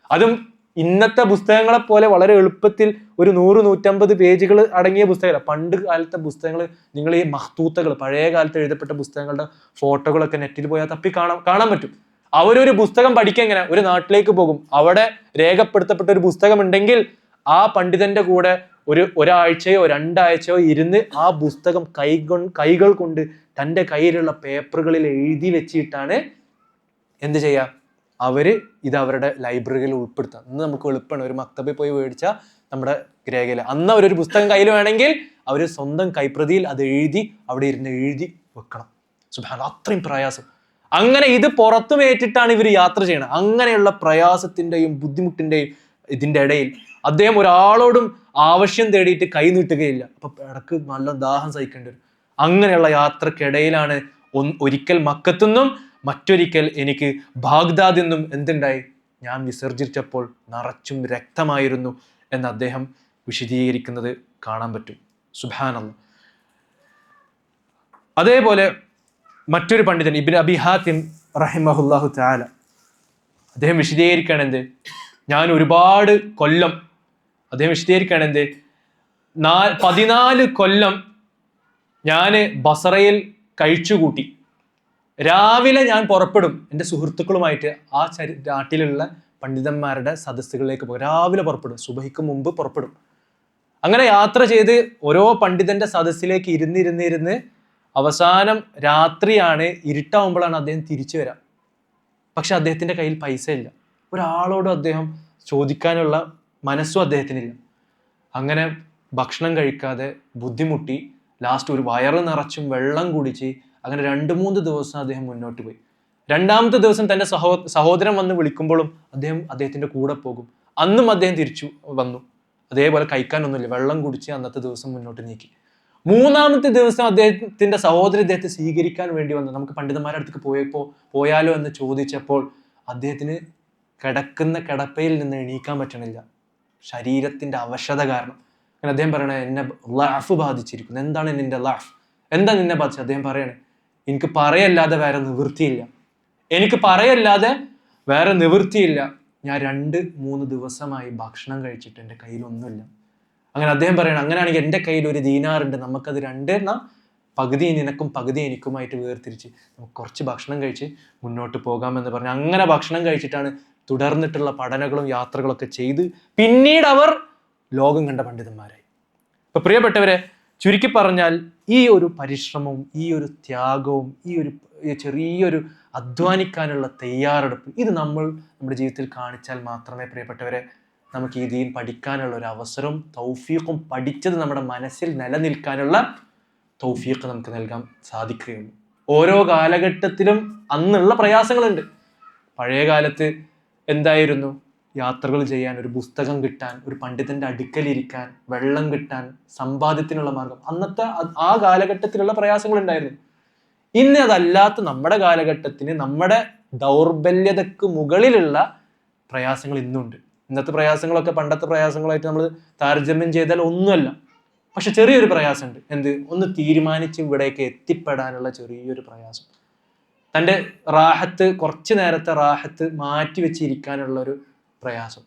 അതും ഇന്നത്തെ പുസ്തകങ്ങളെ പോലെ വളരെ എളുപ്പത്തിൽ ഒരു 100-150 പേജുകൾ അടങ്ങിയ പുസ്തകമല്ല. പണ്ട് കാലത്തെ പുസ്തകങ്ങൾ, നിങ്ങൾ ഈ മഹ്തൂത്തകൾ, പഴയ കാലത്ത് എഴുതപ്പെട്ട പുസ്തകങ്ങളുടെ ഫോട്ടോകളൊക്കെ നെറ്റിൽ പോയാൽ തപ്പി കാണാൻ പറ്റും. അവരൊരു പുസ്തകം പഠിക്കാൻ എങ്ങനെ, ഒരു നാട്ടിലേക്ക് പോകും, അവിടെ രേഖപ്പെടുത്തപ്പെട്ട ഒരു പുസ്തകം ഉണ്ടെങ്കിൽ ആ പണ്ഡിതന്റെ കൂടെ ഒരാഴ്ചയോ 2 ആഴ്ചയോ ഇരുന്ന് ആ പുസ്തകം കൈകൾ കൊണ്ട് തൻ്റെ കയ്യിലുള്ള പേപ്പറുകളിൽ എഴുതി വെച്ചിട്ടാണ് എന്ത് ചെയ്യുക, അവര് ഇത് അവരുടെ ലൈബ്രറിയിൽ ഉൾപ്പെടുത്താം. ഇന്ന് നമുക്ക് എളുപ്പമാണ്, ഒരു മക്തബിൽ പോയി മേടിച്ചാൽ നമ്മുടെ രേഖയിൽ. അന്ന് അവരൊരു പുസ്തകം കയ്യിൽ വേണമെങ്കിൽ അവർ സ്വന്തം കൈപ്രതിയിൽ അത് എഴുതി അവിടെ ഇരുന്ന് എഴുതി വെക്കണം. സുബ്ഹാനല്ലാഹ്, അത്രയും പ്രയാസം. അങ്ങനെ ഇത് പുറത്തുമേറ്റിട്ടാണ് ഇവർ യാത്ര ചെയ്യണം. അങ്ങനെയുള്ള പ്രയാസത്തിന്റെയും ബുദ്ധിമുട്ടിന്റെയും ഇതിന്റെ ഇടയിൽ അദ്ദേഹം ഒരാളോടും ആവശ്യം തേടിയിട്ട് കൈ നീട്ടുകയില്ല. അപ്പൊ ഇടക്ക് നല്ല ദാഹം സഹിക്കേണ്ടി വരും. അങ്ങനെയുള്ള യാത്രക്കിടയിലാണ് ഒരിക്കൽ മക്കത്തുനിന്നും മറ്റൊരിക്കൽ എനിക്ക് ബാഗ്ദാദിൽ നിന്നും എന്തുണ്ടായി, ഞാൻ വിസർജിച്ചപ്പോൾ നിറച്ചും രക്തമായിരുന്നു എന്ന് അദ്ദേഹം വിശദീകരിക്കുന്നത് കാണാൻ പറ്റും. സുബ്ഹാനല്ലാഹ്. അതേപോലെ മറ്റൊരു പണ്ഡിതൻ ഇബ്നു അബി ഹാത്തിം റഹിമഹുല്ലാഹു തആല, അദ്ദേഹം വിശദീകരിക്കുകയാണ് എന്ത്, ഞാൻ ഒരുപാട് കൊല്ലം, അദ്ദേഹം വിശദീകരിക്കുകയാണ് എന്ത്, 14 കൊല്ലം ഞാൻ ബസറയിൽ കഴിച്ചുകൂട്ടി. രാവിലെ ഞാൻ പുറപ്പെടും എൻ്റെ സുഹൃത്തുക്കളുമായിട്ട് ആ നാട്ടിലുള്ള പണ്ഡിതന്മാരുടെ സദസ്സുകളിലേക്ക് പോകും. രാവിലെ പുറപ്പെടും, സുബഹിക്ക് മുമ്പ് പുറപ്പെടും. അങ്ങനെ യാത്ര ചെയ്ത് ഓരോ പണ്ഡിതന്റെ സദസ്സിലേക്ക് ഇരുന്ന് അവസാനം രാത്രിയാണ്, ഇരുട്ടാവുമ്പോഴാണ് അദ്ദേഹം തിരിച്ചു വരാം. പക്ഷെ അദ്ദേഹത്തിന്റെ കയ്യിൽ പൈസ ഇല്ല, ഒരാളോടും അദ്ദേഹം ചോദിക്കാനുള്ള മനസ്സും അദ്ദേഹത്തിനില്ല. അങ്ങനെ ഭക്ഷണം കഴിക്കാതെ ബുദ്ധിമുട്ടി ലാസ്റ്റ് ഒരു വയറ് നിറച്ചും വെള്ളം കുടിച്ച് അങ്ങനെ 2-3 ദിവസം അദ്ദേഹം മുന്നോട്ട് പോയി. 2-ാമത്തെ ദിവസം തൻ്റെ സഹോദരൻ വന്ന് വിളിക്കുമ്പോഴും അദ്ദേഹത്തിന്റെ കൂടെ പോകും. അന്നും അദ്ദേഹം തിരിച്ചു വന്നു, അതേപോലെ കഴിക്കാനൊന്നുമില്ല, വെള്ളം കുടിച്ച് അന്നത്തെ ദിവസം മുന്നോട്ട് നീക്കി. 3-ാമത്തെ ദിവസം അദ്ദേഹത്തിന്റെ സഹോദരൻ അദ്ദേഹത്തെ സ്വീകരിക്കാൻ വേണ്ടി വന്നു. നമുക്ക് പണ്ഡിതന്മാരുടെ അടുത്തേക്ക് പോയാലോ എന്ന് ചോദിച്ചപ്പോൾ അദ്ദേഹത്തിന് കിടക്കുന്ന കിടപ്പയിൽ നിന്ന് എണീക്കാൻ പറ്റണില്ല, ശരീരത്തിന്റെ അവശത കാരണം. അങ്ങനെ അദ്ദേഹം പറയണേ, എന്നെ ലഅഫ് ബാധിച്ചിരിക്കുന്നു. എന്താണ് നിന്റെ ലഅഫ്, എന്താ നിന്നെ ബാധിച്ചത്? അദ്ദേഹം പറയണേ, എനിക്ക് പറയല്ലാതെ വേറെ നിവൃത്തിയില്ല, എനിക്ക് പറയല്ലാതെ വേറെ നിവൃത്തിയില്ല. ഞാൻ 2-3 ദിവസമായി ഭക്ഷണം കഴിച്ചിട്ട് എൻ്റെ കയ്യിലൊന്നുമില്ല. അങ്ങനെ അദ്ദേഹം പറയണം, അങ്ങനെയാണെങ്കിൽ എൻ്റെ കയ്യിൽ 1 ദീനാറുണ്ട്, നമുക്കത് 2 പകുതി നിനക്കും പകുതി എനിക്കുമായിട്ട് വേർതിരിച്ച് നമുക്ക് കുറച്ച് ഭക്ഷണം കഴിച്ച് മുന്നോട്ട് പോകാമെന്ന് പറഞ്ഞ് അങ്ങനെ ഭക്ഷണം കഴിച്ചിട്ടാണ് തുടർന്നിട്ടുള്ള പഠനങ്ങളും യാത്രകളൊക്കെ ചെയ്ത് പിന്നീട് അവർ ലോകം കണ്ട പണ്ഡിതന്മാരായി. ഇപ്പൊ പ്രിയപ്പെട്ടവരെ, ചുരുക്കി പറഞ്ഞാൽ ഈ ഒരു പരിശ്രമവും ഈ ഒരു ത്യാഗവും ഈ ഒരു ചെറിയൊരു അധ്വാനിക്കാനുള്ള തയ്യാറെടുപ്പ്, ഇത് നമ്മുടെ ജീവിതത്തിൽ കാണിച്ചാൽ മാത്രമേ പ്രിയപ്പെട്ടവരെ നമുക്ക് ഈ ദീൻ പഠിക്കാനുള്ള ഒരു അവസരവും തൗഫീഖും പഠിച്ചത് നമ്മുടെ മനസ്സിൽ നിലനിൽക്കാനുള്ള തൗഫീഖ് നമുക്ക് നൽകാൻ സാധിക്കുകയുള്ളൂ. ഓരോ കാലഘട്ടത്തിലും അന്നുള്ള പ്രയാസങ്ങളുണ്ട്. പഴയ കാലത്ത് എന്തായിരുന്നു, യാത്രകൾ ചെയ്യാൻ, ഒരു പുസ്തകം കിട്ടാൻ, ഒരു പണ്ഡിതന്റെ അടുക്കലിരിക്കാൻ, വെള്ളം കിട്ടാൻ, സമ്പാദ്യത്തിനുള്ള മാർഗം, അന്നത്തെ ആ കാലഘട്ടത്തിലുള്ള പ്രയാസങ്ങൾ ഉണ്ടായിരുന്നു. ഇന്ന് അതല്ലാത്ത നമ്മുടെ കാലഘട്ടത്തിന്, നമ്മുടെ ദൗർബല്യതക്ക് മുകളിലുള്ള പ്രയാസങ്ങൾ ഇന്നുണ്ട്. ഇന്നത്തെ പ്രയാസങ്ങളൊക്കെ പണ്ടത്തെ പ്രയാസങ്ങളായിട്ട് നമ്മൾ താരതമ്യം ചെയ്താൽ ഒന്നുമല്ല. പക്ഷെ ചെറിയൊരു പ്രയാസമുണ്ട്. എന്ത്? ഒന്ന് തീരുമാനിച്ച് ഇവിടേക്ക് എത്തിപ്പെടാനുള്ള ചെറിയൊരു പ്രയാസം, തൻ്റെ റാഹത്ത്, കുറച്ച് നേരത്തെ റാഹത്ത് മാറ്റി വെച്ചിരിക്കാനുള്ള ഒരു പ്രയാസം,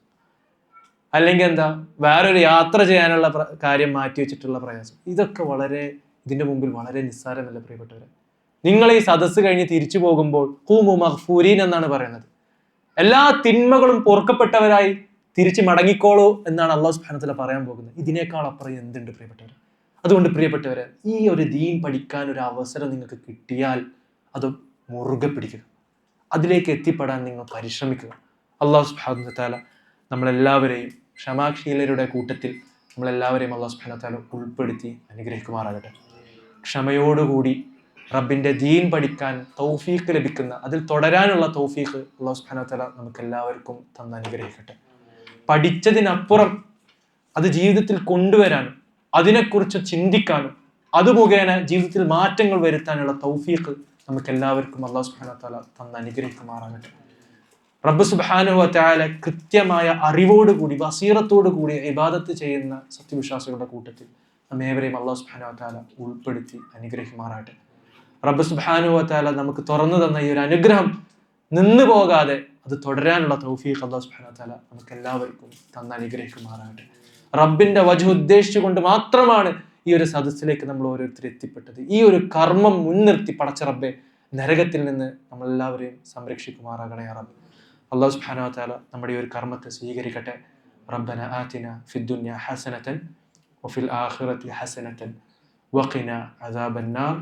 അല്ലെങ്കിൽ എന്താ, വേറൊരു യാത്ര ചെയ്യാനുള്ള കാര്യം മാറ്റി വെച്ചിട്ടുള്ള പ്രയാസം. ഇതൊക്കെ ഇതിന്റെ മുമ്പിൽ വളരെ നിസ്സാരമല്ല പ്രിയപ്പെട്ടവരെ. നിങ്ങൾ ഈ സദസ്സ് കഴിഞ്ഞ് തിരിച്ചു പോകുമ്പോൾ ഖൂമു മഗ്ഫൂരീൻ എന്നാണ് പറയുന്നത്. എല്ലാ തിന്മകളും പൊറുക്കപ്പെട്ടവരായി തിരിച്ച് മടങ്ങിക്കോളൂ എന്നാണ് അല്ലാഹു സുബ്ഹാനഹു വ തആല പറയാൻ പോകുന്നത്. ഇതിനേക്കാൾ അപ്പുറം എന്തുണ്ട് പ്രിയപ്പെട്ടവരെ? അതുകൊണ്ട് പ്രിയപ്പെട്ടവരെ, ഈ ഒരു ദീൻ പഠിക്കാൻ ഒരു അവസരം നിങ്ങൾക്ക് കിട്ടിയാൽ അത് മുറുകെ പിടിക്കുക, അതിലേക്ക് എത്തിപ്പെടാൻ നിങ്ങൾ പരിശ്രമിക്കുക. അല്ലാഹു സുബ്ഹാനഹു വ തആല നമ്മളെല്ലാവരെയും ക്ഷമാശീലരുടെ കൂട്ടത്തിൽ നമ്മളെല്ലാവരെയും അല്ലാഹു സുബ്ഹാനഹു വ തആല ഉൾപ്പെടുത്തി അനുഗ്രഹിക്കുമാറാകട്ടെ. ക്ഷമയോടുകൂടി റബ്ബിന്റെ ദീൻ പഠിക്കാൻ തൗഫീഖ് ലഭിക്കുന്ന, അതിൽ തുടരാനുള്ള തൗഫീഖ് അല്ലാഹു സുബ്ഹാനഹു വ തആല നമുക്ക് എല്ലാവർക്കും തന്ന് അനുഗ്രഹിക്കട്ടെ. പഠിച്ചതിനപ്പുറം അത് ജീവിതത്തിൽ കൊണ്ടുവരാനും അതിനെക്കുറിച്ച് ചിന്തിക്കാനും അത് മുഖേന ജീവിതത്തിൽ മാറ്റങ്ങൾ വരുത്താനുള്ള തൗഫീഖ് നമുക്ക് എല്ലാവർക്കും അല്ലാഹു സുബ്ഹാനഹു വ തആല തന്ന് അനുഗ്രഹിക്കുമാറാകട്ടെ. റബ്ബ് സുബ്ഹാനഹു വ തആല കൃത്യമായ അറിവോടുകൂടി ബസീറത്തോടുകൂടി ഇബാദത്ത് ചെയ്യുന്ന സത്യവിശ്വാസികളുടെ കൂട്ടത്തിൽ നമ്മേവരെയും അല്ലാഹു സുബ്ഹാനഹു വ തആല ഉൾപ്പെടുത്തി അനുഗ്രഹിക്കുമാറാകട്ടെ. റബ്ബ് സുബ്ഹാനഹു വ തആല നമുക്ക് തുറന്നു തന്ന ഈ ഒരു അനുഗ്രഹം നിന്നു പോകാതെ അത് തുടരാനുള്ള തൗഫീഖ് അല്ലാഹു സുബ്ഹാനഹു വ തആല നമുക്ക് എല്ലാവർക്കും തന്ന് അനുഗ്രഹിക്കുമാറാകട്ടെ. റബ്ബിന്റെ വജ്ഹ് ഉദ്ദേശിച്ചുകൊണ്ട് മാത്രമാണ് ഈ ഒരു സദസ്സിലേക്ക് നമ്മൾ ഓരോരുത്തരും എത്തിപ്പെട്ടത്. ഈ ഒരു കർമ്മം മുൻനിർത്തി പടച്ച റബ്ബെ നരകത്തിൽ നിന്ന് നമ്മളെല്ലാവരെയും സംരക്ഷിക്കുമാറാകണേ യാ റബ്ബ്. അല്ലാഹു സുബ്ഹാനഹു വ തആല നമ്മുടെ ഈ ഒരു കർമ്മത്തെ സ്വീകരിക്കട്ടെ. റബ്ബന ആതിന ഫിദ്ദുനിയ ഹസനതൻ വഫിൽ ആഖിറതി ഹസനതൻ വഖിന അദാബന്നാർ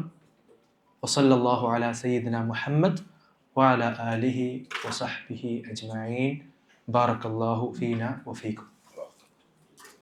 വസല്ലല്ലാഹു അലാ സയ്യിദിന മുഹമ്മദ് വഅലാ ആലിഹി വസഹ്ബിഹി അജ്മഈൻ. ബാറക്കല്ലാഹു ഫീന വഫീക്കും.